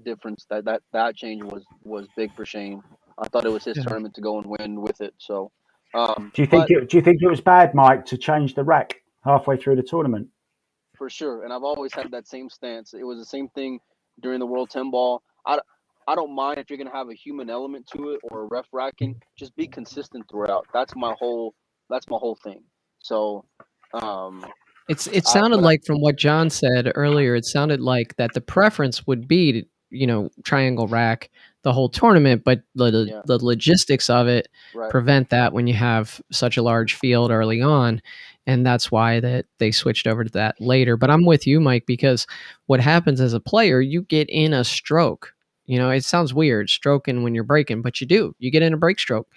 difference, that change was big for Shane. I thought it was his tournament to go and win with it. So, do you think it was bad, Mike, to change the rack halfway through the tournament? For sure, and I've always had that same stance. It was the same thing during the World 10 Ball. I don't mind if you're gonna have a human element to it or a ref racking. Just be consistent throughout. That's my whole That's my whole thing. So, it sounded like from what John said earlier, it sounded like that the preference would be to, triangle rack the whole tournament, but the logistics of it prevent that when you have such a large field early on. And that's why that they switched over to that later. But I'm with you, Mike, because what happens as a player, you get in a stroke. It sounds weird, stroking when you're breaking, but you do. You get in a break stroke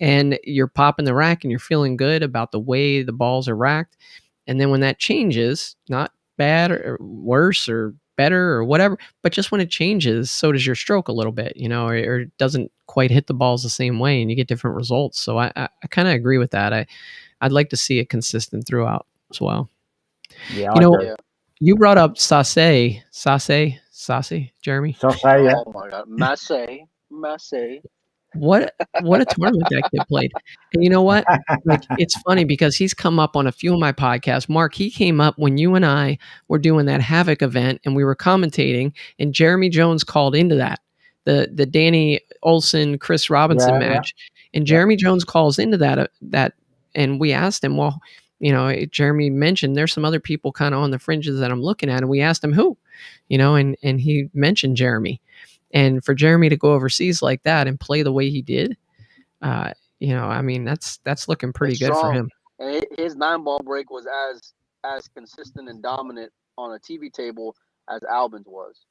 and you're popping the rack and you're feeling good about the way the balls are racked. And then when that changes, not bad or worse or better or whatever, but just when it changes, so does your stroke a little bit, or it doesn't quite hit the balls the same way and you get different results. So I kind of agree with that. I'd like to see it consistent throughout as well. Yeah, I do. You brought up Sase, Jeremy. Sase, yeah. Oh my God, Masse. What a tournament that kid played. And you know what? Like, it's funny because he's come up on a few of my podcasts. Mark, he came up when you and I were doing that Havoc event and we were commentating, and Jeremy Jones called into that. The Danny Olson, Chris Robinson match. And Jeremy Jones calls into that and we asked him, well, Jeremy mentioned there's some other people kind of on the fringes that I'm looking at, and we asked him who, and he mentioned Jeremy. And for Jeremy to go overseas like that and play the way he did, I mean, that's looking pretty good for him. And his 9-ball break was as consistent and dominant on a TV table as Albin's was.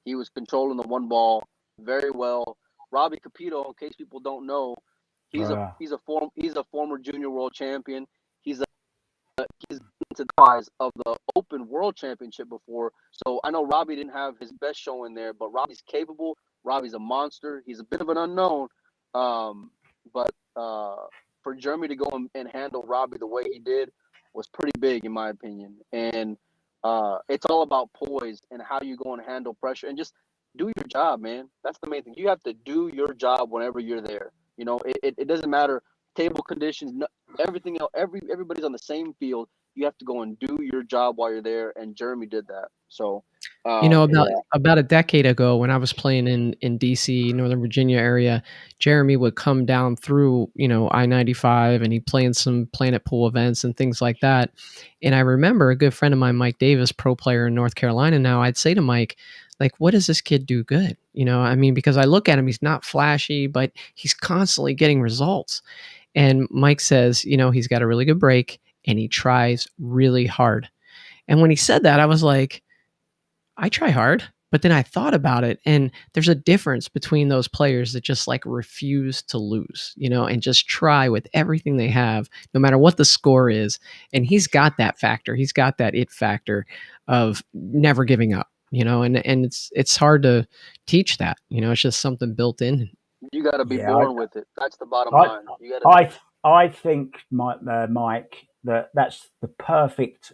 He was controlling the 1 ball very well. Robbie Capito, in case people don't know, he's a former junior world champion. He's into the prize of the Open World Championship before. So I know Robbie didn't have his best showing there, but Robbie's capable. Robbie's a monster. He's a bit of an unknown. But for Jeremy to go and handle Robbie the way he did was pretty big, in my opinion. And it's all about poise and how you go and handle pressure and just do your job, man. That's the main thing. You have to do your job whenever you're there. It doesn't matter table conditions, everything else. Everybody's on the same field. You have to go and do your job while you're there, and Jeremy did that. So, about a decade ago, when I was playing in DC, Northern Virginia area, Jeremy would come down through I-95, and he'd play in some Planet Pool events and things like that. And I remember a good friend of mine, Mike Davis, pro player in North Carolina. Now, I'd say to Mike, like, what does this kid do good? I mean, because I look at him, he's not flashy, but he's constantly getting results. And Mike says, he's got a really good break and he tries really hard. And when he said that, I was like, I try hard. But then I thought about it, and there's a difference between those players that just like refuse to lose, and just try with everything they have, no matter what the score is. And he's got that factor. He's got that it factor of never giving up, and it's hard to teach that, it's just something built in. You got to be born with it. That's the bottom line. I think, Mike, that's the perfect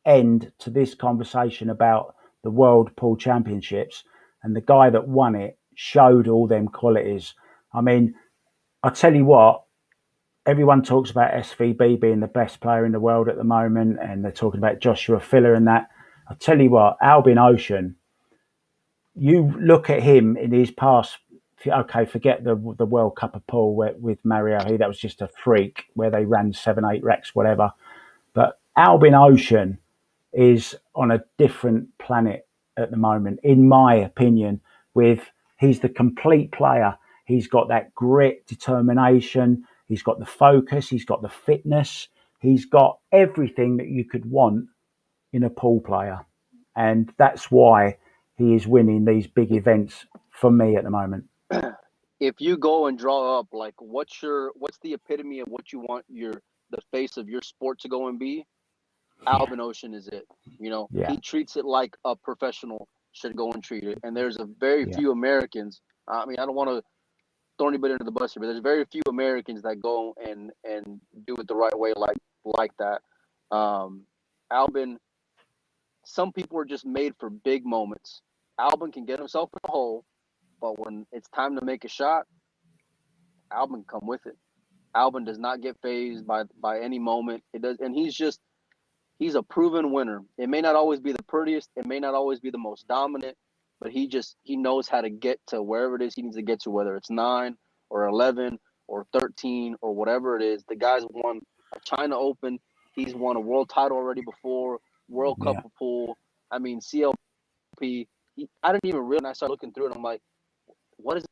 end to this conversation about the World Pool Championships, and the guy that won it showed all them qualities. I mean, I tell you what, everyone talks about SVB being the best player in the world at the moment, and they're talking about Joshua Filler and that. I tell you what, Albin Ocean, you look at him in his past. Okay, forget the World Cup of Pool with Mario. That was just a freak where they ran 7-8 racks, whatever. But Albin Ocean is on a different planet at the moment, in my opinion. He's the complete player. He's got that grit, determination. He's got the focus. He's got the fitness. He's got everything that you could want in a pool player, and that's why he is winning these big events for me at the moment. If you go and draw up, like, what's the epitome of what you want the face of your sport to go and be? Albin Ocean is it. He treats it like a professional should go and treat it. And there's a very few Americans. I mean, I don't want to throw anybody under the bus here, but there's very few Americans that go and do it the right way like that. Albin, some people are just made for big moments. Albin can get himself in a hole, but when it's time to make a shot, Albin come with it. Albin does not get fazed by any moment. It does, and he's a proven winner. It may not always be the prettiest, it may not always be the most dominant, but he knows how to get to wherever it is he needs to get to, whether it's 9 or 11 or 13 or whatever it is. The guy's won China Open. He's won a world title already before, World Cup of pool. I mean, CLP. I didn't even realize. I started looking through it. I'm like, what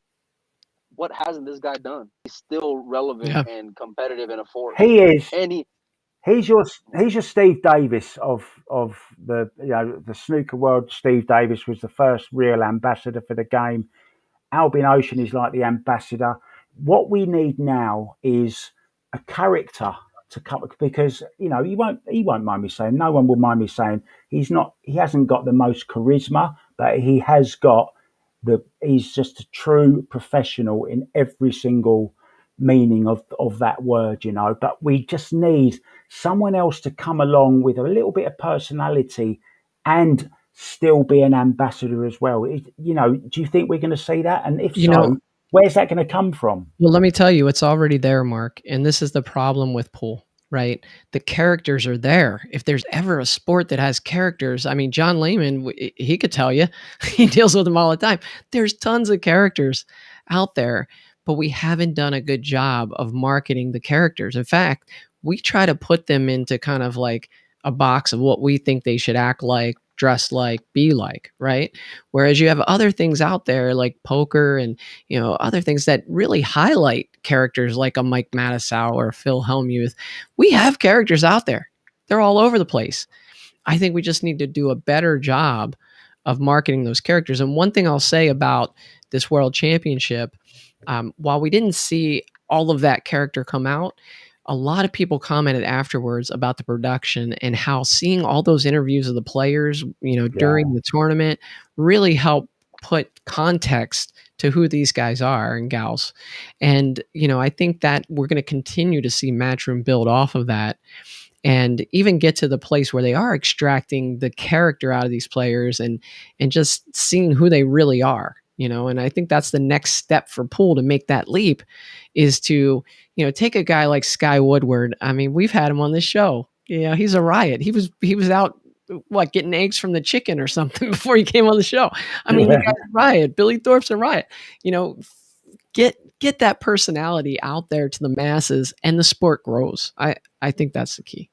hasn't this guy done? He's still relevant and competitive and a force. He is. And he's your Steve Davis of the the snooker world. Steve Davis was the first real ambassador for the game. Albin Ocean is like the ambassador. What we need now is a character to come, because he won't mind me saying, no one will mind me saying, he hasn't got the most charisma, but he has got he's just a true professional in every single meaning of that word, but we just need someone else to come along with a little bit of personality and still be an ambassador as well. Do you think we're going to see that? And if so, where's that going to come from? Well, let me tell you, it's already there, Mark. And this is the problem with pool, right? The characters are there. If there's ever a sport that has characters, I mean, John Leyman, he could tell you, he deals with them all the time. There's tons of characters out there, but we haven't done a good job of marketing the characters. In fact, we try to put them into kind of like a box of what we think they should act like, dress like, be like, right? Whereas you have other things out there like poker and, other things that really highlight characters like a Mike Matusow or Phil Hellmuth. We have characters out there. They're all over the place. I think we just need to do a better job of marketing those characters. And one thing I'll say about this World Championship, while we didn't see all of that character come out, a lot of people commented afterwards about the production and how seeing all those interviews of the players, during the tournament really helped put context to who these guys are and gals. And, I think that we're going to continue to see Matchroom build off of that and even get to the place where they are extracting the character out of these players and just seeing who they really are. And I think that's the next step for pool to make that leap is to, take a guy like Sky Woodward. I mean, we've had him on this show. He's a riot. He was out, getting eggs from the chicken or something before he came on the show. I mean, the guy's a riot. Billy Thorpe's a riot. Get that personality out there to the masses and the sport grows. I think that's the key.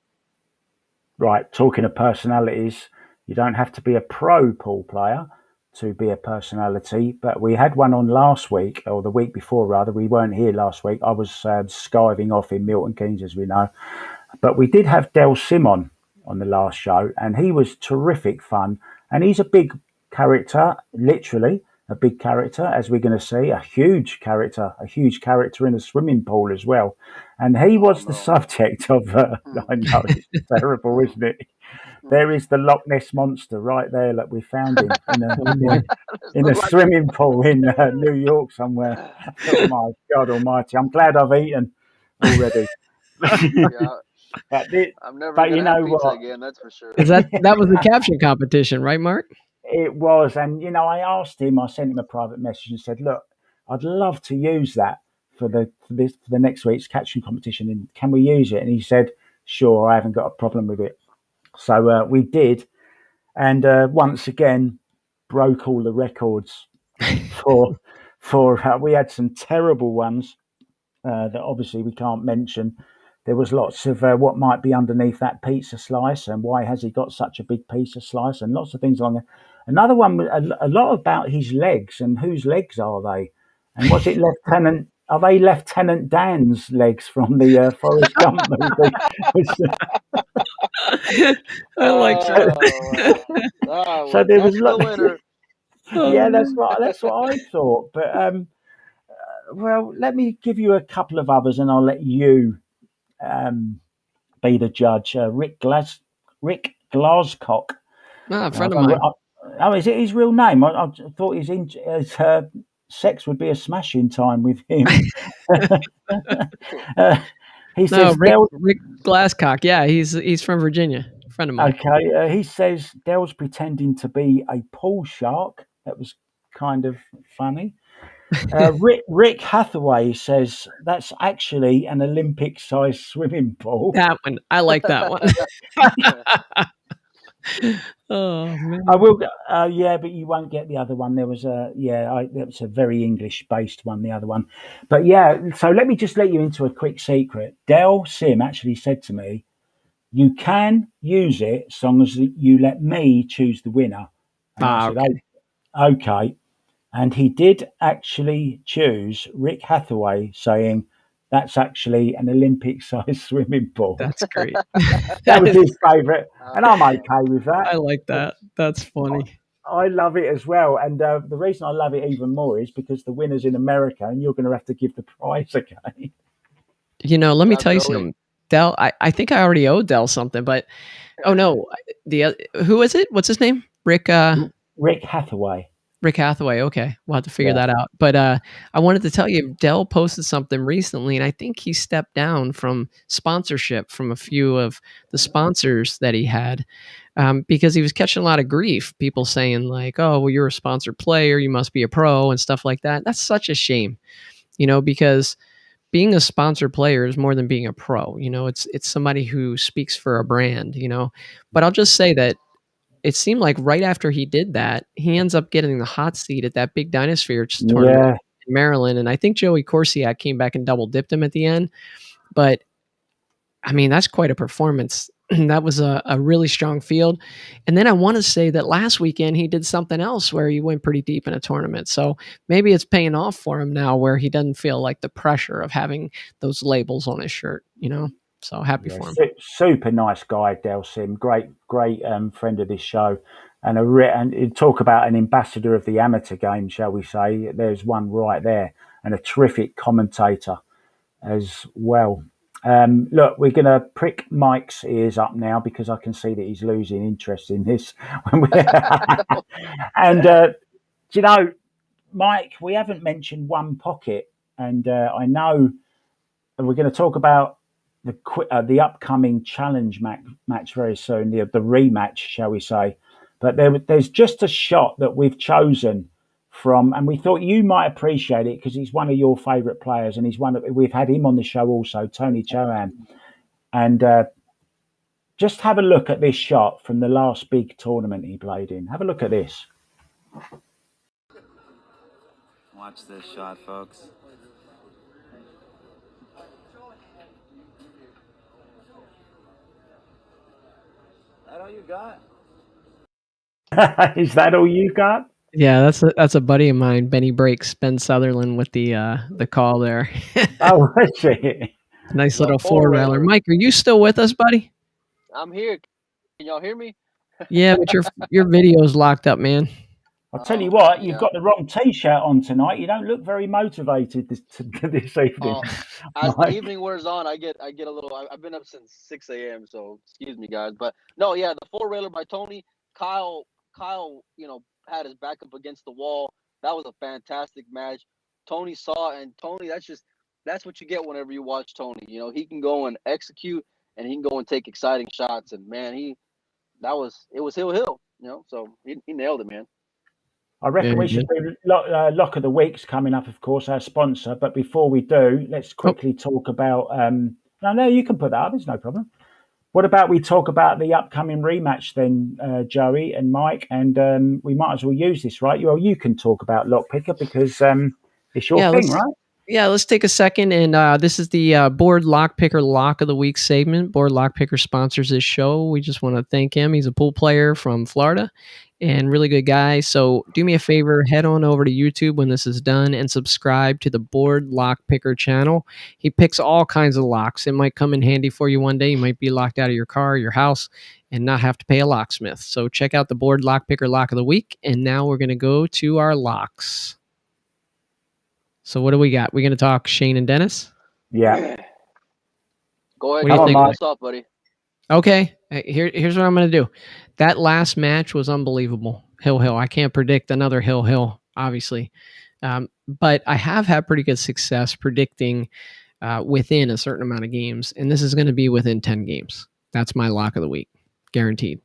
Right. Talking of personalities, you don't have to be a pro pool player to be a personality, but we had one on last week, or the week before rather. We weren't here last week. I was skiving off in Milton Keynes, as we know, but we did have Del Simon on the last show, and he was terrific fun, and he's a big character, literally a big character, as we're going to see, a huge character in a swimming pool as well. And he was the subject of I know, it's terrible, isn't it? There is the Loch Ness Monster right there that we found him in a swimming pool in New York somewhere. Oh my God almighty. I'm glad I've eaten already. I'm never going to have pizza again, that's for sure. That was the caption competition, right, Mark? It was. And, I asked him, I sent him a private message and said, look, I'd love to use that for the next week's caption competition. And can we use it? And he said, sure, I haven't got a problem with it. So we did, and once again broke all the records for we had some terrible ones that obviously we can't mention. There was lots of what might be underneath that pizza slice, and why has he got such a big pizza slice, and lots of things along there. Another one, a lot about his legs and whose legs are they, and was it Lieutenant? Are they Lieutenant Dan's legs from the Forrest Gump movie? I like that. So there was yeah, that's what I thought. But well, let me give you a couple of others, and I'll let you be the judge. Rick Glascock. A friend of mine. Is it his real name? I thought his sex would be a smashing time with him. He says Rick Glascock. Yeah, he's from Virginia. A friend of mine. Okay, he says Dell's pretending to be a pool shark. That was kind of funny. Rick Hathaway says that's actually an Olympic-sized swimming pool. That one, I like that one. Oh man. I will. Yeah, but you won't get the other one. There was it was a very English-based one. The other one, but yeah. So let me just let you into a quick secret. Del Sim actually said to me, "You can use it as long as you let me choose the winner." And I said, Okay. "Oh, okay." And he did actually choose Rick Hathaway, saying that's actually an Olympic-sized swimming pool. That's great. That That was is, his favourite, and I'm okay with I that. like that. That's funny. I love it as well, and the reason I love it even more is because the winner's in America, and you're going to have to give the prize again. Let me Yeah, tell you Joey. something. Dell, I think I already owe Dell something, but oh no, who is it? What's his name? Rick Hathaway. Rick Hathaway. Okay, we'll have to figure Yeah. that out. But I wanted to tell you, Dell posted something recently, and I think he stepped down from sponsorship from a few of the sponsors that he had because he was catching a lot of grief. People saying like, "Oh, well, you're a sponsored player, you must be a pro," and stuff like that. That's such a shame, because being a sponsored player is more than being a pro. It's somebody who speaks for a brand. But I'll just say that it seemed like right after he did that, he ends up getting the hot seat at that big Dinosphere tournament Yeah. in Maryland. And I think Joey Corsiak came back and double dipped him at the end. But I mean, that's quite a performance. That was a really strong field. And then I want to say that last weekend he did something else where he went pretty deep in a tournament. So maybe it's paying off for him now where he doesn't feel like the pressure of having those labels on his shirt. So happy Yeah, for him. super nice guy, Del Sim. Great friend of this show, and and talk about an ambassador of the amateur game, shall we say? There's one right there, and a terrific commentator as well. Look, we're going to prick Mike's ears up now because I can see that he's losing interest in this. And do you know, Mike, we haven't mentioned one pocket, and I know we're going to talk about the upcoming challenge match very soon, the rematch, shall we say? But there's just a shot that we've chosen from, and we thought you might appreciate it because he's one of your favourite players, and we've had him on the show also, Tony Chohan, and just have a look at this shot from the last big tournament he played in. Have a look at this. Watch this shot, folks. That all you got? Is that all you got? Yeah, that's a buddy of mine, Benny Breaks, Ben Sutherland, with the call there. Oh, is it? Nice The little four four-railer. railer. Mike, are you still with us, buddy? I'm here. Can y'all hear me? Yeah, but your video's locked up, man. I'll tell you what, you've Yeah. got the wrong T-shirt on tonight. You don't look very motivated this evening. As the Mike. evening wears on, I get a little. I've been up since 6 a.m. So excuse me, guys. But no, yeah, the four railer by Tony. Kyle, had his back up against the wall. That was a fantastic match. Tony saw, and Tony, that's what you get whenever you watch Tony. He can go and execute, and he can go and take exciting shots. And man, it was hill. So he nailed it, man. I reckon we should do Lock of the Week's coming up, of course, our sponsor. But before we do, let's quickly talk about. No, you can put that up. There's no problem. What about we talk about the upcoming rematch then, Joey and Mike, and we might as well use this, right? You can talk about Lockpicker because it's your thing, right? Yeah, let's take a second. And this is the Board Lockpicker Lock of the Week segment. Board Lockpicker sponsors this show. We just want to thank him. He's a pool player from Florida and really good guy. So do me a favor, head on over to YouTube when this is done and subscribe to the Board Lockpicker channel. He picks all kinds of locks. It might come in handy for you one day. You might be locked out of your car, your house, and not have to pay a locksmith. So check out the Board Lockpicker Lock of the Week. And now we're going to go to our locks. So what do we got? We're going to talk Shane and Dennis? Yeah. Go ahead. What do you think? What's up, buddy? Okay. Here's what I'm going to do. That last match was unbelievable. Hill. I can't predict another Hill, obviously. But I have had pretty good success predicting within a certain amount of games. And this is going to be within 10 games. That's my lock of the week. Guaranteed.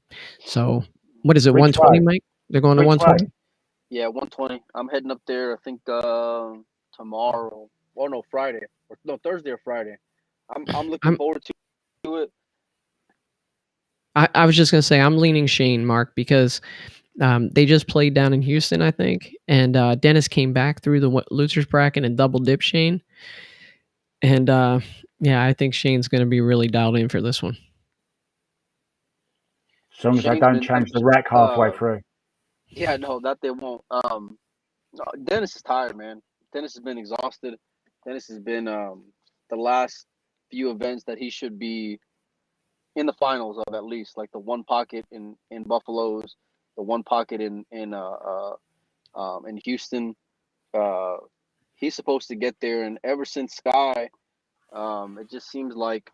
So what is it, 120, Mike? They're going to 120? Yeah, 120. I'm heading up there, I think, tomorrow. Or no, Friday. Thursday or Friday. I'm looking forward to it. I was just gonna say I'm leaning Shane, Mark, because they just played down in Houston, I think, and Dennis came back through the losers bracket and double dip Shane, and yeah, I think Shane's gonna be really dialed in for this one. As long as they don't change the rack halfway through. Yeah, no, that they won't. No, Dennis is tired, man. Dennis has been exhausted. Dennis has been the last few events that he should be in the finals of, at least, like the one pocket in Buffalo's, the one pocket in Houston. He's supposed to get there, and ever since Sky, it just seems like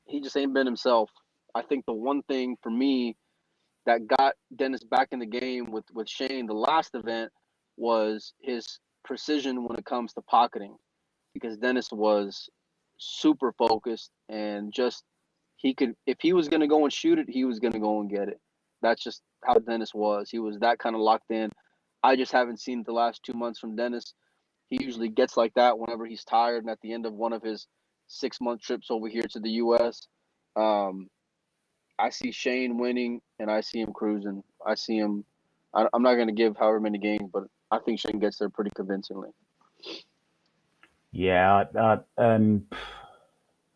he just ain't been himself. I think the one thing for me that got Dennis back in the game with Shane, the last event, was his precision when it comes to pocketing, because Dennis was super focused and just he could, if he was going to go and shoot it, he was going to go and get it. That's just how Dennis was. He was that kind of locked in. I just haven't seen the last 2 months from Dennis. He usually gets like that whenever he's tired and at the end of one of his 6-month trips over here to the U.S. I see Shane winning, and I see him cruising. I see him. I'm not going to give however many games, but I think Shane gets there pretty convincingly. Yeah,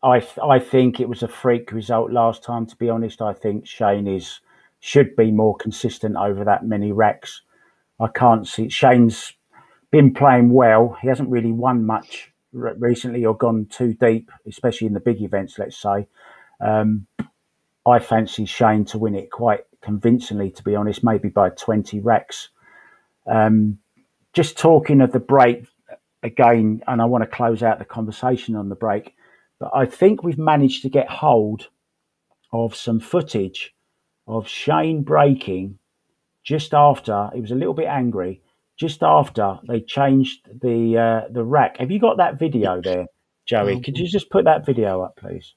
I think it was a freak result last time. To be honest, I think Shane should be more consistent over that many racks. I can't see Shane's been playing well. He hasn't really won much recently or gone too deep, especially in the big events. Let's say. I fancy Shane to win it quite convincingly, to be honest, maybe by 20 racks. Just talking of the break again, and I want to close out the conversation on the break, but I think we've managed to get hold of some footage of Shane breaking just after he was a little bit angry, just after they changed the rack. Have you got that video there, Joey? Could you just put that video up, please?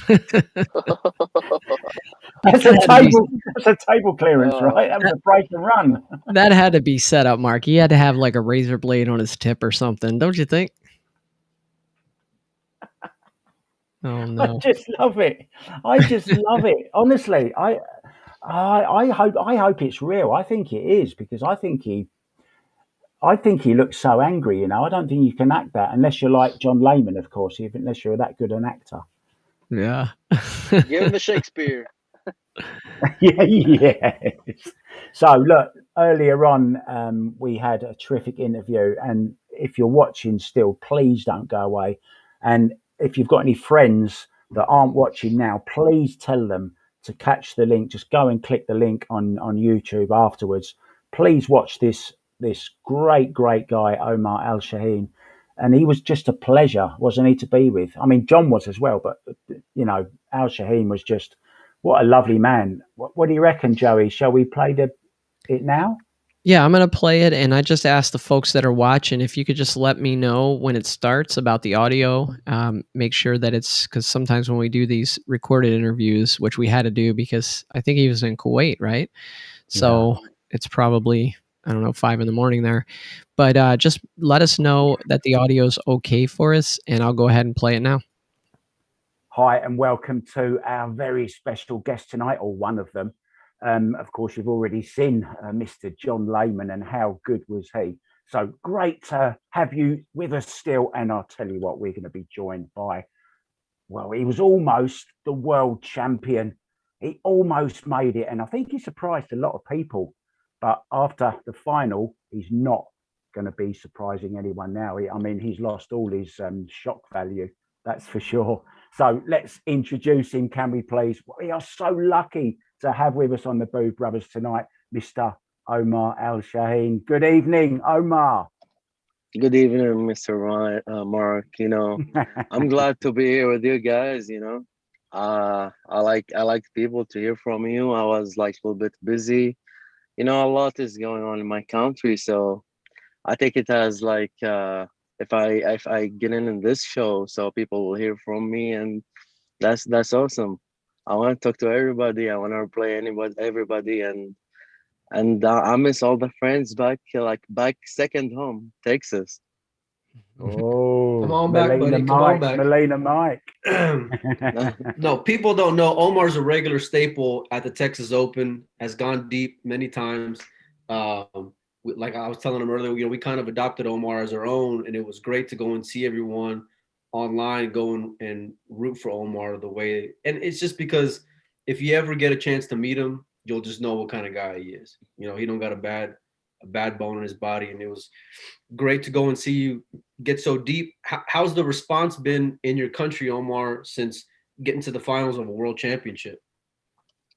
That's a table clearance, right? That was a break and run. That had to be set up, Mark. He had to have like a razor blade on his tip or something, don't you think? Oh no! I just love it. I just love it. Honestly, I hope it's real. I think it is, because I think he looks so angry. You know, I don't think you can act that unless you're like John Leyman, of course. Unless you're that good an actor. Yeah. Give him the Shakespeare. Yeah. So look, earlier on, we had a terrific interview, and if you're watching still, please don't go away. And if you've got any friends that aren't watching now, please tell them to catch the link. Just go and click the link on YouTube afterwards. Please watch this great guy, Omar Al-Shaheen. And he was just a pleasure, wasn't he, to be with? I mean, John was as well, but, you know, Al-Shaheen was just, what a lovely man. What do you reckon, Joey? Shall we play it now? Yeah, I'm going to play it, and I just asked the folks that are watching if you could just let me know when it starts about the audio. Make sure that it's, because sometimes when we do these recorded interviews, which we had to do because I think he was in Kuwait, right? So It's probably, I don't know, 5 a.m. there. But just let us know that the audio is okay for us, and I'll go ahead and play it now. Hi, and welcome to our very special guest tonight, or one of them. Of course, you've already seen Mr. John Leyman, and how good was he? So great to have you with us still. And I'll tell you what, we're going to be joined by, well, he was almost the world champion. He almost made it. And I think he surprised a lot of people. But after the final, he's not going to be surprising anyone now. I mean, he's lost all his shock value, that's for sure. So let's introduce him, can we please? We are so lucky to have with us on the Booth Brothers tonight, Mr. Omar Al-Shaheen. Good evening, Omar. Good evening, Mr. Mark. You know, I'm glad to be here with you guys. You know, I like people to hear from you. I was like a little bit busy. You know, a lot is going on in my country, so I take it as like if I get in this show, so people will hear from me, and that's awesome. I want to talk to everybody. I want to play anybody, everybody, and I miss all the friends back, like back second home, Texas. Come Oh, on back, Melina buddy. Come on Mike, back. Melina Mike. No, people don't know Omar's a regular staple at the Texas Open, has gone deep many times. Like I was telling him earlier, we kind of adopted Omar as our own, and it was great to go and see everyone online go and root for Omar the way. And it's just because if you ever get a chance to meet him, you'll just know what kind of guy he is. He don't got a bad bone in his body, and it was great to go and see you get so deep. How's the response been in your country, Omar, since getting to the finals of a world championship?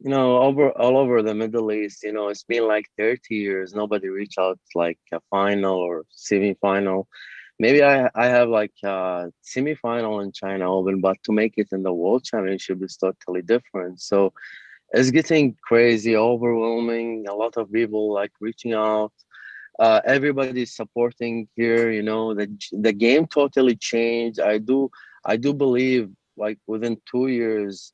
Over all over the Middle East, it's been like 30 years. Nobody reached out like a final or semi-final. Maybe I have like a semi-final in China Open, but to make it in the World Championship is totally different. So it's getting crazy, overwhelming. A lot of people like reaching out. Everybody's supporting here. The game totally changed. I do believe like within 2 years,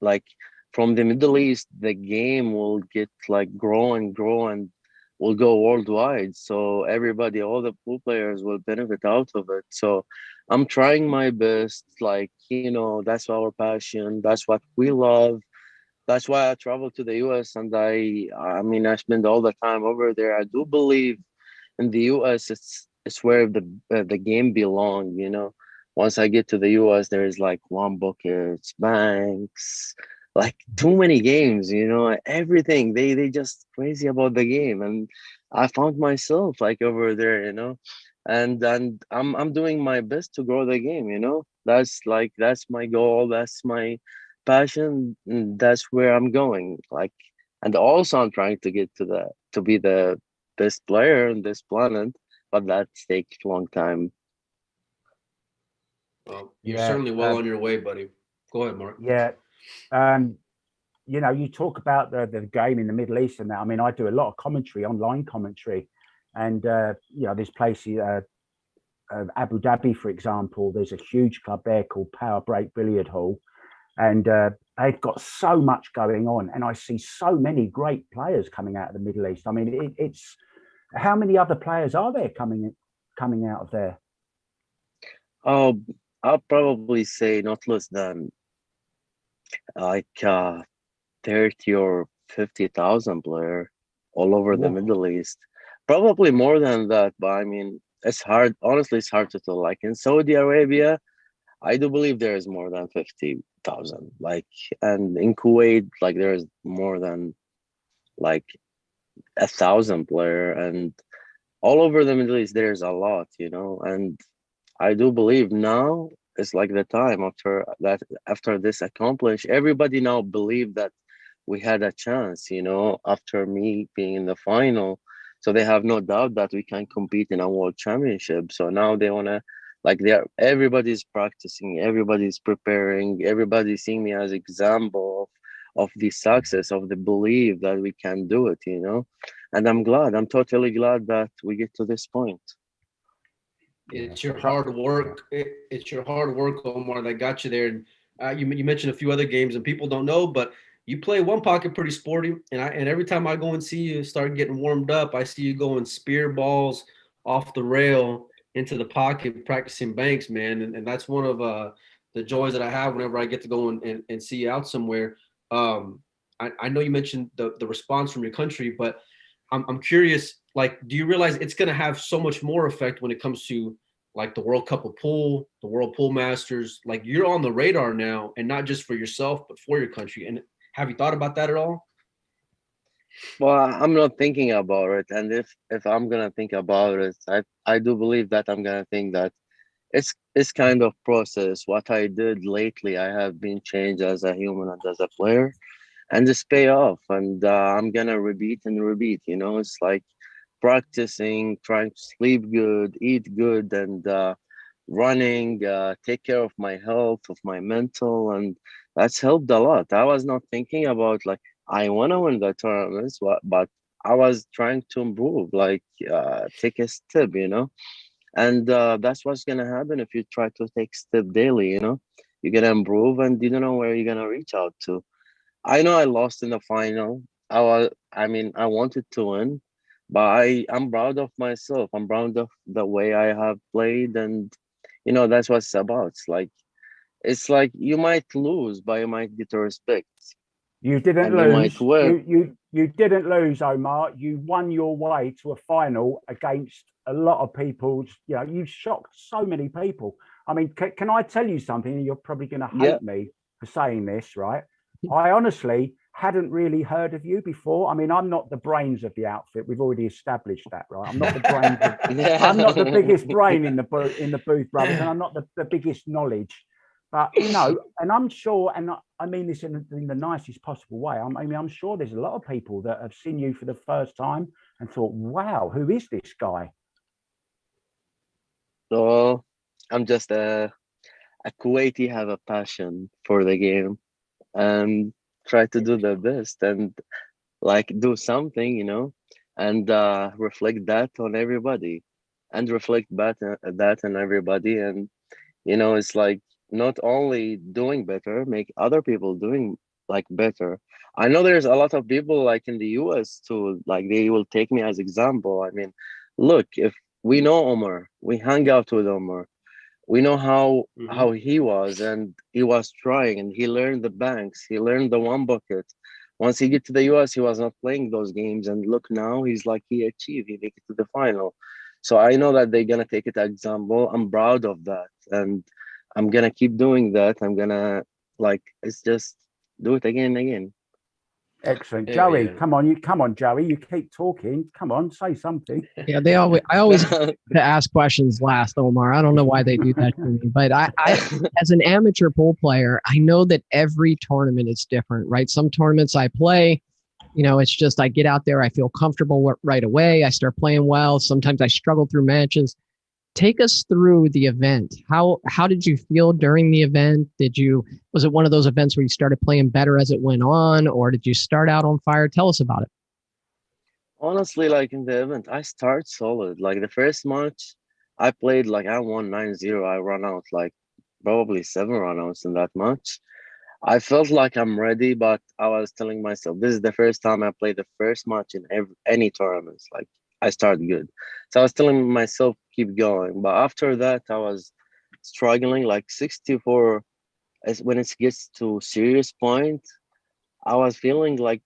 like from the Middle East, the game will get like grow and will go worldwide. So everybody, all the pool players will benefit out of it. So I'm trying my best. Like, that's our passion. That's what we love. That's why I travel to the US, and I mean I spend all the time over there. I do believe in the US, it's where the game belong. Once I get to the US, there is like one buckets, banks, like too many games, everything. They just crazy about the game, and I found myself like over there. And I'm doing my best to grow the game. That's my goal. That's my passion. That's where I'm going. Like, and also I'm trying to get to be the best player on this planet, but that takes a long time. Well, you're Yeah, certainly well on your way, buddy. Go ahead, Mark. yeah. Um, you talk about the game in the Middle East and that. I mean, I do a lot of commentary, online commentary, and this place, Abu Dhabi, for example. There's a huge club there called Power Break Billiard Hall, and they've got so much going on, and I see so many great players coming out of the Middle East. I mean, it's how many other players are there coming out of there? Oh, I'll probably say not less than like 30 or 50,000 player all over the Whoa. Middle East. Probably more than that, but I mean, it's hard. Honestly, it's hard to tell. Like in Saudi Arabia, I do believe there is more than 50,000. Like, and in Kuwait, like there is more than like 1,000 player, and all over the Middle East, there's a lot. And I do believe now it's like the time after this accomplished, everybody now believe that we had a chance, after me being in the final. So they have no doubt that we can compete in a world championship. So now they wanna like everybody's practicing, everybody's preparing, everybody's seeing me as example of the success, of the belief that we can do it. And I'm totally glad that we get to this point. It's your hard work. It's your hard work, Omar, that got you there. And you mentioned a few other games, and people don't know, but you play one pocket pretty sporty. And every time I go and see you start getting warmed up, I see you going spear balls off the rail into the pocket, practicing banks, man. And that's one of the joys that I have whenever I get to go and see you out somewhere. I know you mentioned the response from your country, but I'm curious, like, do you realize it's going to have so much more effect when it comes to like the World Cup of Pool, the World Pool Masters? Like, you're on the radar now, and not just for yourself, but for your country. And have you thought about that at all? Well, I'm not thinking about it, and if I'm gonna think about it, I do believe that I'm gonna think that it's kind of process. What I did lately, I have been changed as a human and as a player, and it's pay off. And I'm gonna repeat and repeat. It's like practicing, trying to sleep good, eat good, and running, take care of my health, of my mental, and that's helped a lot. I was not thinking about like I want to win the tournaments, but I was trying to improve, like take a step. And that's what's gonna happen if you try to take step daily. You're gonna improve, and you don't know where you're gonna reach out to. I know I lost in the final. I wanted to win, but I'm proud of myself. I'm proud of the way I have played, and that's what it's about. It's like you might lose, but you might get respect, You didn't and you might lose. win. You didn't lose, Omar. You won your way to a final against a lot of people. You know, you shocked so many people. I mean, can I tell you something? You're probably going to Yeah, hate me for saying this, right? I honestly hadn't really heard of you before. I mean, I'm not the brains of the outfit. We've already established that, right? I'm not the brains of. I'm not the yeah. biggest brain in the booth, brothers, and I'm not the biggest knowledge. But and I'm sure, and I mean this in the nicest possible way. I mean, I'm sure there's a lot of people that have seen you for the first time and thought, "Wow, who is this guy?" So I'm just a Kuwaiti have a passion for the game and try to do the best and like do something, and reflect that on everybody and reflect that on everybody. And it's like not only doing better, make other people doing like better. I know there's a lot of people like in the US too, like they will take me as example. I mean, look, if we know Omar, we hang out with Omar, we know how he was, and he was trying, and he learned the banks, he learned the one bucket. Once he get to the US, he was not playing those games, and look now, he's like he achieved, he make it to the final. So I know that they're gonna take it as example. I'm proud of that, and I'm gonna keep doing that. I'm gonna like it's just do it again and again. Excellent, Here, Joey. yeah. Come on, Joey. You keep talking. Come on, say something. Yeah, I always to ask questions last, Omar. I don't know why they do that to me, but I as an amateur pool player, I know that every tournament is different, right? Some tournaments I play, it's just I get out there, I feel comfortable right away, I start playing well. Sometimes I struggle through matches. Take us through the event. How did you feel during the event? Was it one of those events where you started playing better as it went on, or did you start out on fire? Tell us about it. Honestly, like in the event, I start solid. Like the first match I played, like I won 9-0. I run out like probably 7 runouts in that match. I felt like I'm ready, but I was telling myself this is the first time I played the first match in any tournaments. Like I started good, so I was telling myself keep going. But after that, I was struggling. Like 64, as when it gets to serious point, I was feeling like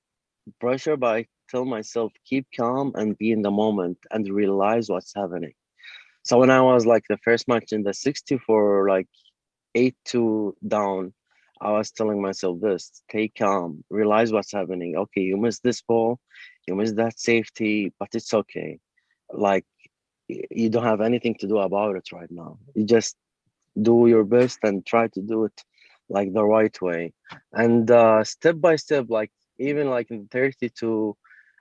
pressure, but I tell myself keep calm and be in the moment and realize what's happening. So when I was like the first match in the 64, like 8-2 down, I was telling myself this: stay calm, realize what's happening. Okay, you missed this ball, you missed that safety, but it's okay. Like you don't have anything to do about it right now. You just do your best and try to do it like the right way. And step by step, like even like in 32,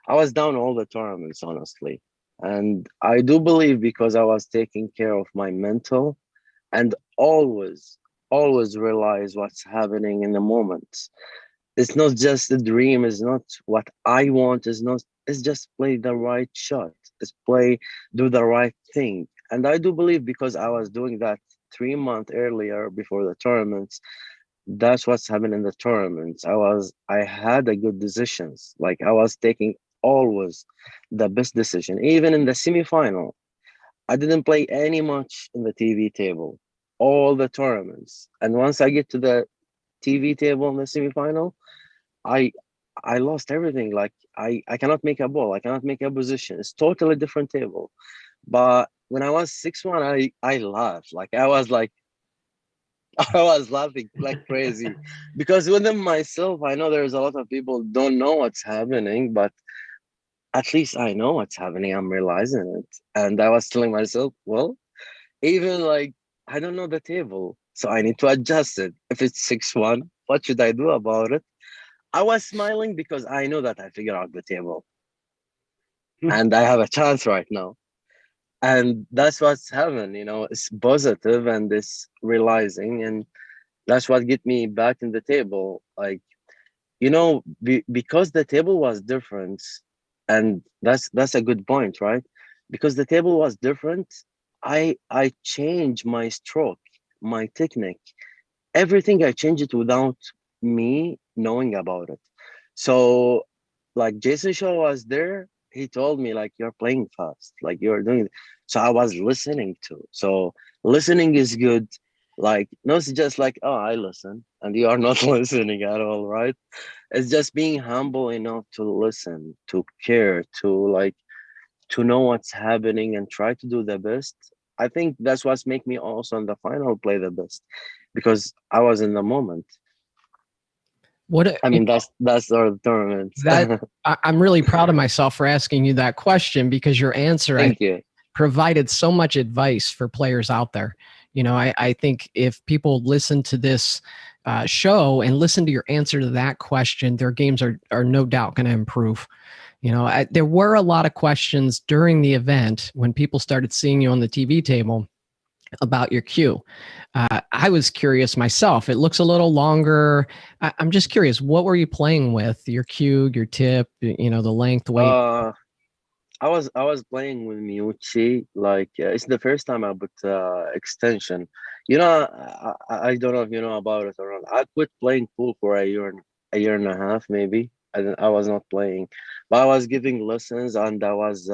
I was down all the tournaments, honestly. And I do believe because I was taking care of my mental and always realize what's happening in the moment. It's not just a dream, it's not what I want, it's just play the right shot. It's play, do the right thing. And I do believe because I was doing that 3 months earlier before the tournaments, that's what's happening in the tournaments. I had a good decisions. Like I was taking always the best decision. Even in the semifinal, I didn't play any much in the TV table, all the tournaments. And once I get to the TV table in the semifinal, I I lost everything. Like I cannot make a ball. I cannot make a position. It's totally different table. But when I was 6-1, I laughed. Like I was like I was laughing like crazy because within myself, I know there's a lot of people don't know what's happening, but at least I know what's happening. I'm realizing it, and I was telling myself, well, even like I don't know the table, so I need to adjust it. If it's 6-1, what should I do about it? I was smiling because I know that I figured out the table and I have a chance right now. And that's what's happened, it's positive and it's realizing, and that's what get me back in the table. Like, because the table was different, and that's a good point, right? Because the table was different, I change my stroke, my technique, everything. I change it without me knowing about it. So like Jason Shaw was there, he told me like you're playing fast, like you're doing. So I was listening to. So listening is good. Like no, it's just like oh I listen and you are not listening at all, right? It's just being humble enough to listen, to care, to like to know what's happening and try to do the best. I think that's what's make me also in the final play the best because I was in the moment. I mean, that's our tournament. That I'm really proud of myself for asking you that question because your answer Thank you. provided so much advice for players out there. I think if people listen to this show and listen to your answer to that question, their games are no doubt going to improve. There were a lot of questions during the event when people started seeing you on the TV table about your cue. I was curious myself. It looks a little longer. I'm just curious, what were you playing with? Your cue, your tip, the length, weight? I was playing with Miucci. Like it's the first time I put extension. I don't know if you know about it or not. I quit playing pool for a year and a half maybe. I was not playing, but I was giving lessons and I was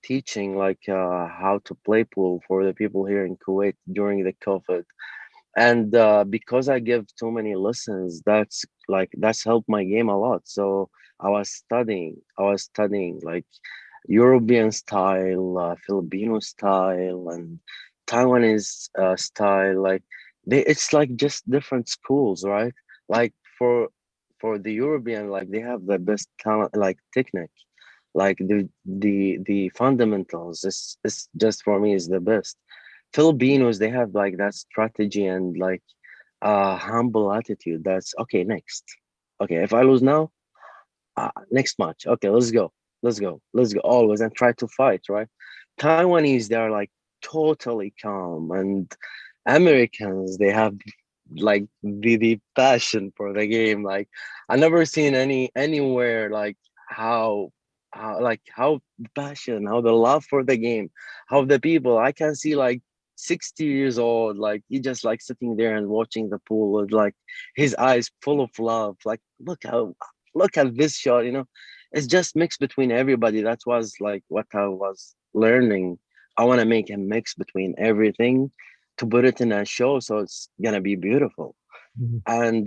teaching like how to play pool for the people here in Kuwait during the COVID. And because I give too many lessons, that's helped my game a lot. So I was studying like European style, Filipino style, and Taiwanese style. Like it's like just different schools, right? Like for the European, like they have the best talent, like technique, like the fundamentals. It's just for me is the best. Filipinos, they have like that strategy and like humble attitude. That's okay. Next, okay. If I lose now, next match. Okay, let's go. Always and try to fight. Right? Taiwanese, they are like totally calm, and Americans, they have like the passion for the game. Like I never seen anywhere like how the passion, how the love for the game, how the people. I can see like 60 years old, like he just like sitting there and watching the pool with like his eyes full of love. Like look at this shot, it's just mixed between everybody. That was like what I was learning. I want to make a mix between everything to put it in a show so it's gonna be beautiful. Mhm. And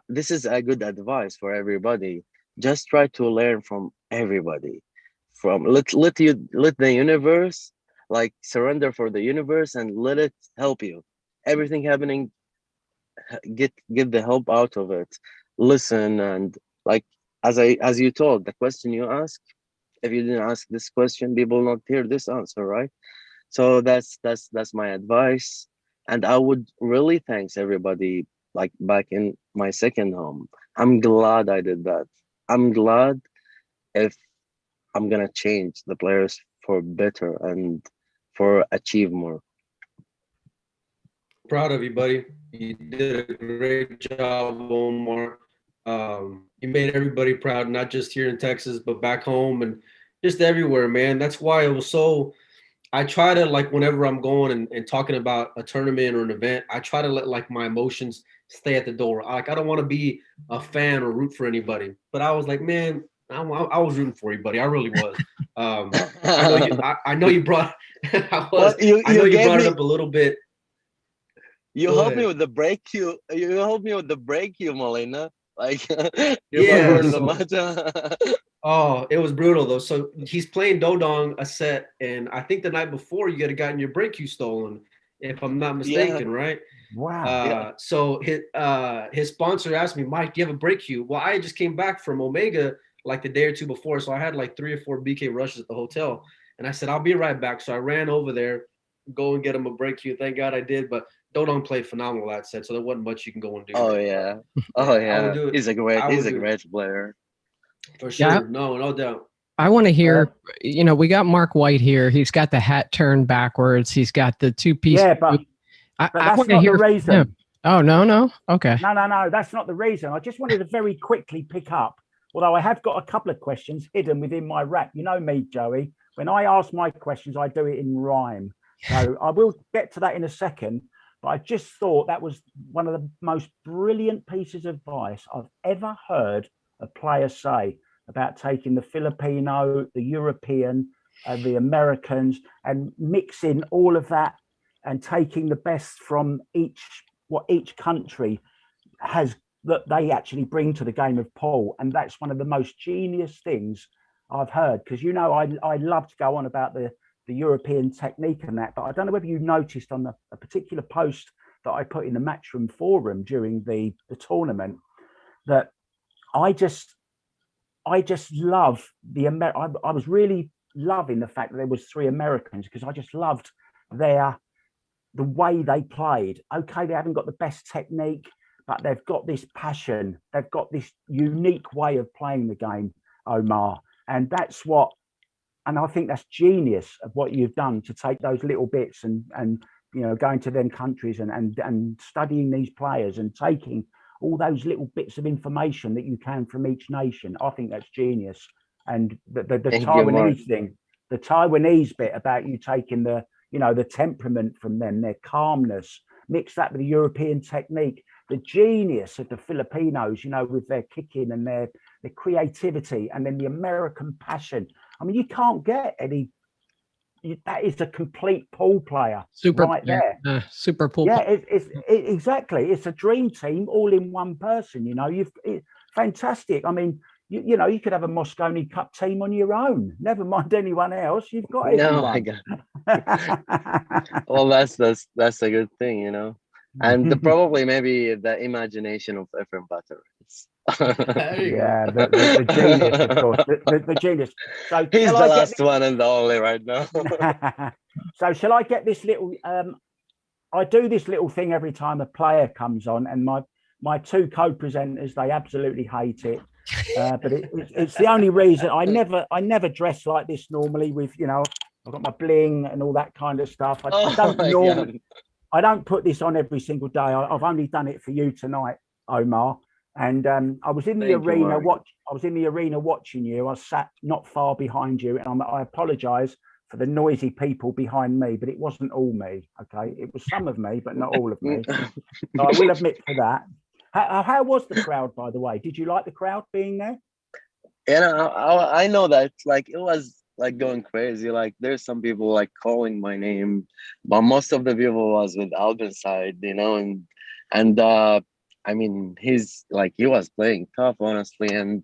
this is a good advice for everybody. Just try to learn from everybody. From let the universe like surrender for the universe and let it help you. Everything happening, get the help out of it. Listen and like as you told the question you asked. If you didn't ask this question, people will not hear this answer, right? So that's my advice, and I would really thanks everybody like back in my second home. I'm glad I did that. I'm glad if I'm gonna change the players for better and for achieve more. Proud of you, buddy. You did a great job, Omar. You made everybody proud, not just here in Texas, but back home and just everywhere, man. That's why it was so. I try to like whenever I'm going and talking about a tournament or an event, I try to let like my emotions stay at the door. Like I don't want to be a fan or root for anybody, but I was like, man, I was rooting for you, buddy. I really was. I know you. I know you brought. I was. What you I know you you gave brought it me? up a little bit. You Go helped me ahead. with the break. You helped me with the break, you Molina. Like Yeah. before the So match. oh, it was brutal though. So he's playing Dodong a set, and I think the night before you had gotten your brake cue stolen, if I'm not Yeah, mistaken, right? Wow. yeah. So his sponsor asked me, Mike, do you have a brake cue? Well, I just came back from Omega like the day or two before, so I had like 3 or 4 BK rushes at the hotel, and I said I'll be right back. So I ran over there, go and get him a brake cue. Thank God I did, but Dodong played phenomenal that set, so there wasn't much you can go and do, Oh man. But yeah. Oh yeah, I would yeah. do it. He's a great I he's would a do it great player. for Yeah, sure. No doubt. I want to Uh, hear, we got Mark White here. He's got the hat turned backwards. He's got the two-piece. yeah, but I that's want to not the hear from reason. him. Oh, no. Okay. No, that's not the reason. I just wanted to very quickly pick up, although I have got a couple of questions hidden within my rap. You know me, Joey. when I ask my questions, I do it in rhyme. So I will get to that in a second. But I just thought that was one of the most brilliant pieces of advice I've ever heard a player say about taking the Filipino, the European, the Americans, and mixing all of that and taking the best from what each country has that they actually bring to the game of pool. And that's one of the most genius things I've heard, because I love to go on about the European technique and that, but I don't know whether you noticed on a particular post that I put in the Matchroom forum during the tournament that I just love I was really loving the fact that there was 3 Americans, because I just loved the way they played. Okay, they haven't got the best technique, but they've got this passion. They've got this unique way of playing the game, Omar. And I think that's genius of what you've done, to take those little bits and going to them countries and studying these players and taking all those little bits of information that you can from each nation. I think that's genius. And the Taiwanese thing, the Taiwanese bit about you taking the temperament from them, their calmness, mix that with the European technique, the genius of the Filipinos, with their kicking and their creativity, and then the American passion. I mean, you can't get any. That is a complete pool player, super right player. there. Super pool. Yeah, exactly. It's a dream team, all in one person. Fantastic. I mean, you could have a Mosconi Cup team on your own. Never mind anyone else. You've got everyone. Well, that's a good thing, and probably maybe the imagination of Ephraim Batteries. Yeah, the genius, of course, the genius. So he's the last one and the only right now. So shall I get this little? I do this little thing every time a player comes on, and my 2 co-presenters, they absolutely hate it. But it's the only reason I never dress like this normally. With I've got my bling and all that kind of stuff. I don't put this on every single day. I've only done it for you tonight, Omar. And I was in the arena. I was in the arena watching you. I sat not far behind you, and I apologise for the noisy people behind me, but it wasn't all me. Okay, it was some of me, but not all of me. So I will admit to that. How was the crowd, by the way? Did you like the crowd being there? I know that it was going crazy. There's some people calling my name, but most of the people was with Albin's side, and I mean, he was playing tough, honestly, and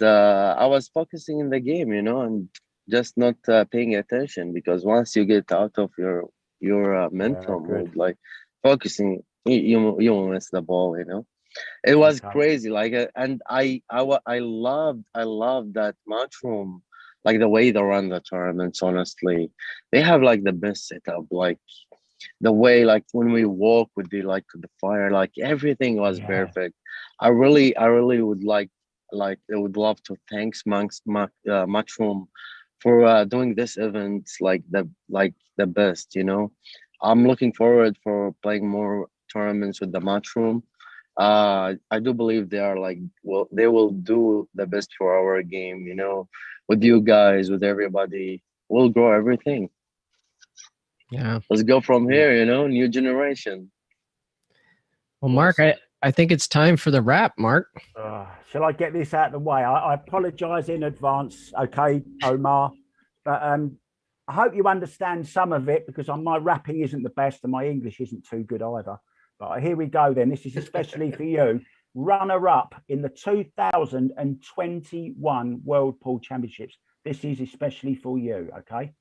I was focusing in the game, and just not paying attention, because once you get out of your mental mood, focusing, you will miss the ball, It was crazy, and I loved that Matchroom, the way they run the tournaments. Honestly, they have the best setup, the way when we walk with the fire, everything was perfect. I really would I would love to thank Matchroom for doing this event the best. I'm looking forward for playing more tournaments with the Matchroom. I do believe they are they will do the best for our game. With you guys, with everybody, we'll grow everything. Yeah, let's go from here. New generation. Well, Mark, I think it's time for the wrap. Mark, shall I get this out of the way? I apologize in advance, okay, Omar, but I hope you understand some of it, because my rapping isn't the best and my English isn't too good either. But here we go then. This is especially for you. Runner-up in the 2021 World Pool Championships. This is especially for you, okay?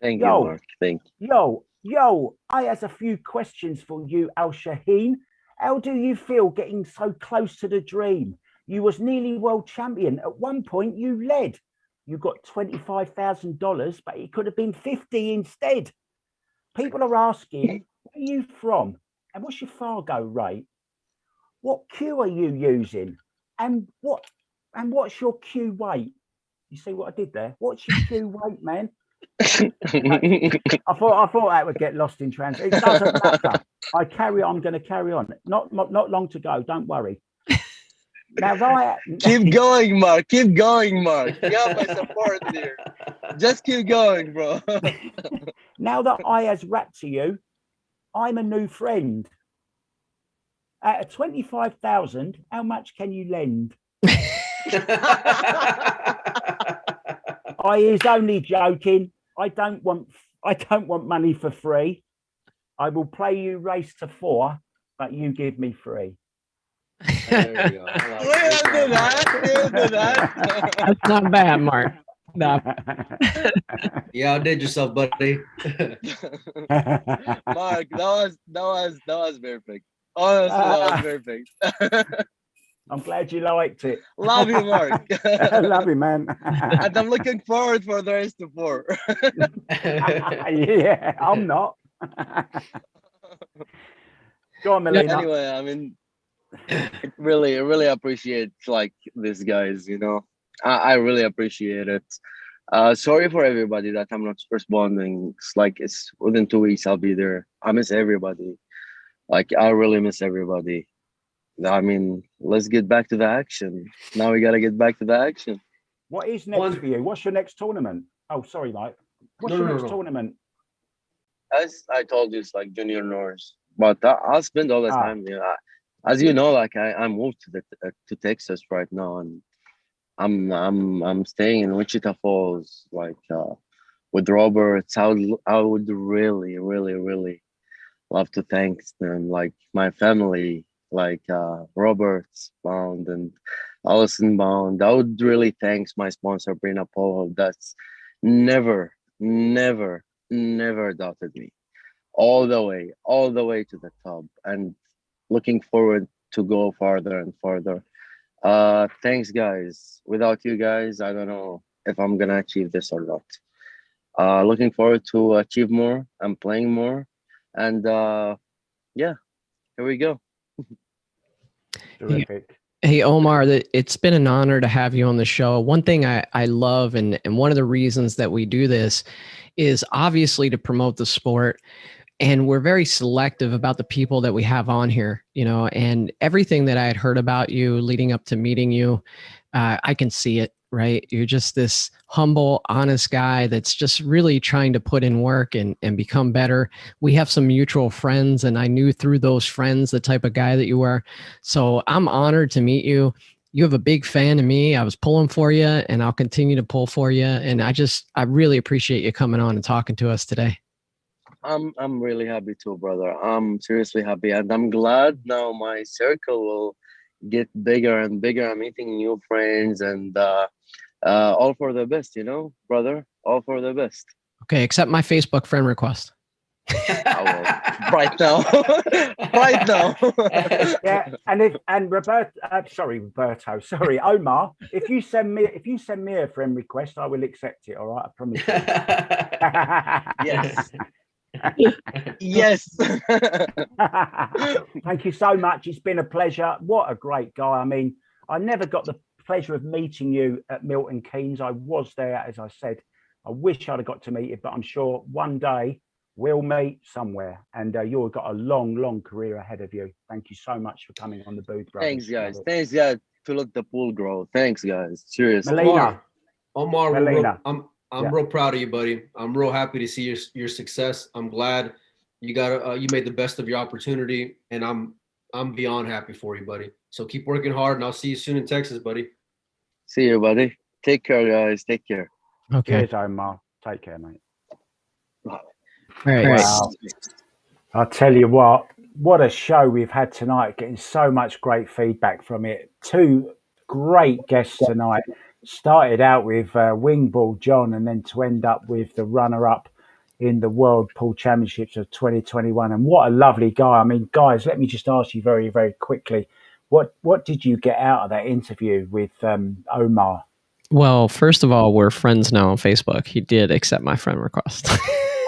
Thank you, Mark. Thank you. Yo, I has a few questions for you, Al-Shaheen. How do you feel getting so close to the dream? You was nearly world champion. At one point, you led. You got $25,000, but it could have been 50 instead. People are asking, where are you from? And what's your Fargo rate? What Q are you using? And what's your Q weight? You see what I did there? What's your Q weight, man? I thought that would get lost in translation. It doesn't matter. I'm going to carry on. Not long to go. Don't worry. Keep going, Mark. Keep going, Mark. You have my support here. Just keep going, bro. Now that I has rapped to you, I'm a new friend. Out of 25,000, how much can you lend? I is only joking. I don't want money for free. I will play you race to 4, but you give me 3. There you go. Do that. That's not bad, Mark. No. You outdid yourself, buddy. Mark, that was perfect. Honestly, that was perfect. I'm glad you liked it. Love you, Mark. Love you, man. And I'm looking forward for the race to 4. Yeah, I'm not. Go on, Melina. Anyway, I mean, really appreciate like these guys. You know, I really appreciate it. Sorry for everybody that I'm not responding. It's within 2 weeks I'll be there. I miss everybody. Like I really miss everybody. I mean, let's get back to the action. Now we gotta get back to the action. What is next for you? What's your next tournament? Oh, sorry, Mike. What's your next tournament? As I told you, it's like Junior North, but I'll spend all the time. You know, as you know, like I moved to Texas right now, and I'm staying in Wichita Falls, like with Roberts. I would really love to thank them, like my family, like Roberts Bound and Allison Bound. I would really thanks my sponsor Brina Paul. That's never doubted me all the way to the top, and looking forward to go farther and farther. Thanks guys. Without you guys, I don't know if I'm gonna achieve this or not. Looking forward to achieve more and playing more, and yeah, here we go. Terrific. Hey, Omar, it's been an honor to have you on the show. One thing I love, and one of the reasons that we do this is obviously to promote the sport. And we're very selective about the people that we have on here, you know, and everything that I had heard about you leading up to meeting you, I can see it, right? You're just this humble, honest guy that's just really trying to put in work and become better. We have some mutual friends, and I knew through those friends the type of guy that you were. So I'm honored to meet you. You have a big fan of me. I was pulling for you, and I'll continue to pull for you. And I really appreciate you coming on and talking to us today. I'm really happy too, brother. I'm seriously happy, and I'm glad now my circle will get bigger and bigger. I'm meeting new friends, and all for the best, you know, brother. All for the best. Okay, accept my Facebook friend request. Right now. Right now. Yeah, and Roberto, sorry, Omar. If you send me a friend request, I will accept it. All right, I promise you. Yes. Yes. Thank you so much. It's been a pleasure. What a great guy. I mean, I never got the pleasure of meeting you at Milton Keynes. I was there, as I said. I wish I'd have got to meet you, but I'm sure one day we'll meet somewhere. And you've got a long career ahead of you. Thank you so much for coming on the Booth Brothers. Thanks, guys. Thanks, guys, to let the pool grow. Thanks, guys. Seriously. Omar, I'm real proud of you, buddy. I'm real happy to see your success. I'm glad you made the best of your opportunity, and I'm beyond happy for you, buddy. So keep working hard, and I'll see you soon in Texas, buddy. See you, buddy. Take care, guys. Take care. Okay. Cheers, Omar. Take care, mate. All right. Wow. I'll tell you what a show we've had tonight. Getting so much great feedback from it. 2 great guests tonight. Started out with Wingball John, and then to end up with the runner-up in the World Pool Championships of 2021. And what a lovely guy. I mean, guys, let me just ask you very, very quickly, what did you get out of that interview with Omar? Well, first of all, we're friends now on Facebook. He did accept my friend request.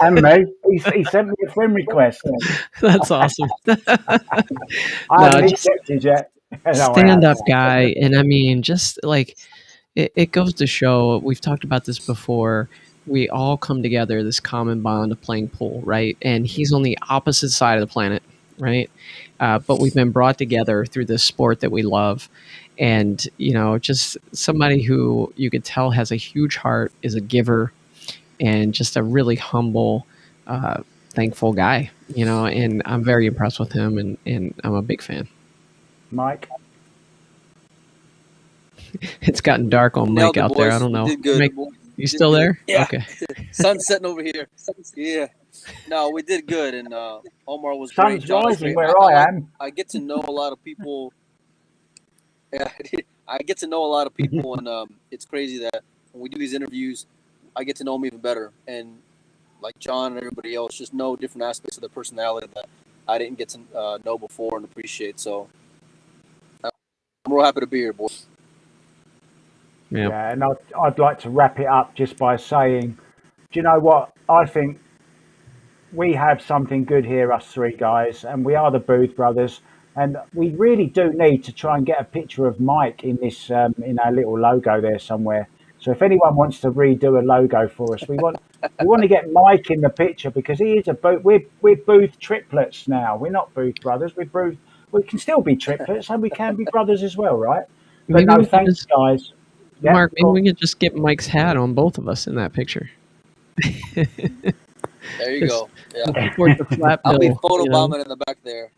And me, he sent me a friend request. That's awesome. I haven't accepted yet. Stand-up guy. And I mean, just like, it goes to show, we've talked about this before, we all come together, this common bond of playing pool, right? And he's on the opposite side of the planet, right? But we've been brought together through this sport that we love. And, just somebody who you could tell has a huge heart, is a giver, and just a really humble, thankful guy, and I'm very impressed with him, and I'm a big fan. Mike? It's gotten dark on Mike out there. I don't know. Did good. Mike, you still there? Yeah. Okay. Sun's setting over here. Yeah. No, we did good, and Omar was great. Sun's rising where I am. I get to know a lot of people. Yeah, I get to know a lot of people, and it's crazy that when we do these interviews, I get to know them even better. And like John and everybody else, just know different aspects of their personality that I didn't get to know before and appreciate. So I'm real happy to be here, boys. Yeah, and I'd like to wrap it up just by saying, do you know what? I think we have something good here, us three guys, and we are the Booth Brothers. And we really do need to try and get a picture of Mike in this, in our little logo there somewhere. So if anyone wants to redo a logo for us, we want to get Mike in the picture, because he is a Booth. We're Booth triplets now. We're not Booth Brothers. We're Booth. We can still be triplets, and we can be brothers as well, right? But Maybe no, thanks, guys. Yeah, Mark, maybe we could just get Mike's hat on both of us in that picture. There you go. Yeah. I'll be photobombing in the back there.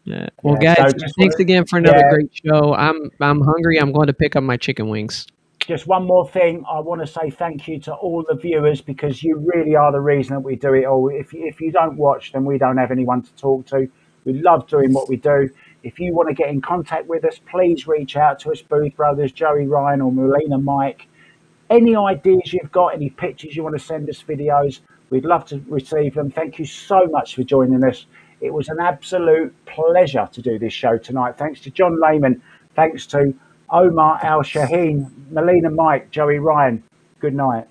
Yeah. Well, guys, thanks again for another great show. I'm hungry. I'm going to pick up my chicken wings. Just one more thing. I want to say thank you to all the viewers, because you really are the reason that we do it all. If you don't watch, then we don't have anyone to talk to. We love doing what we do. If you want to get in contact with us, please reach out to us, Booth Brothers, Joey Ryan or Melina Mike. Any ideas you've got, any pictures you want to send us, videos, we'd love to receive them. Thank you so much for joining us. It was an absolute pleasure to do this show tonight. Thanks to John Leyman. Thanks to Omar Al-Shaheen, Melina Mike, Joey Ryan. Good night.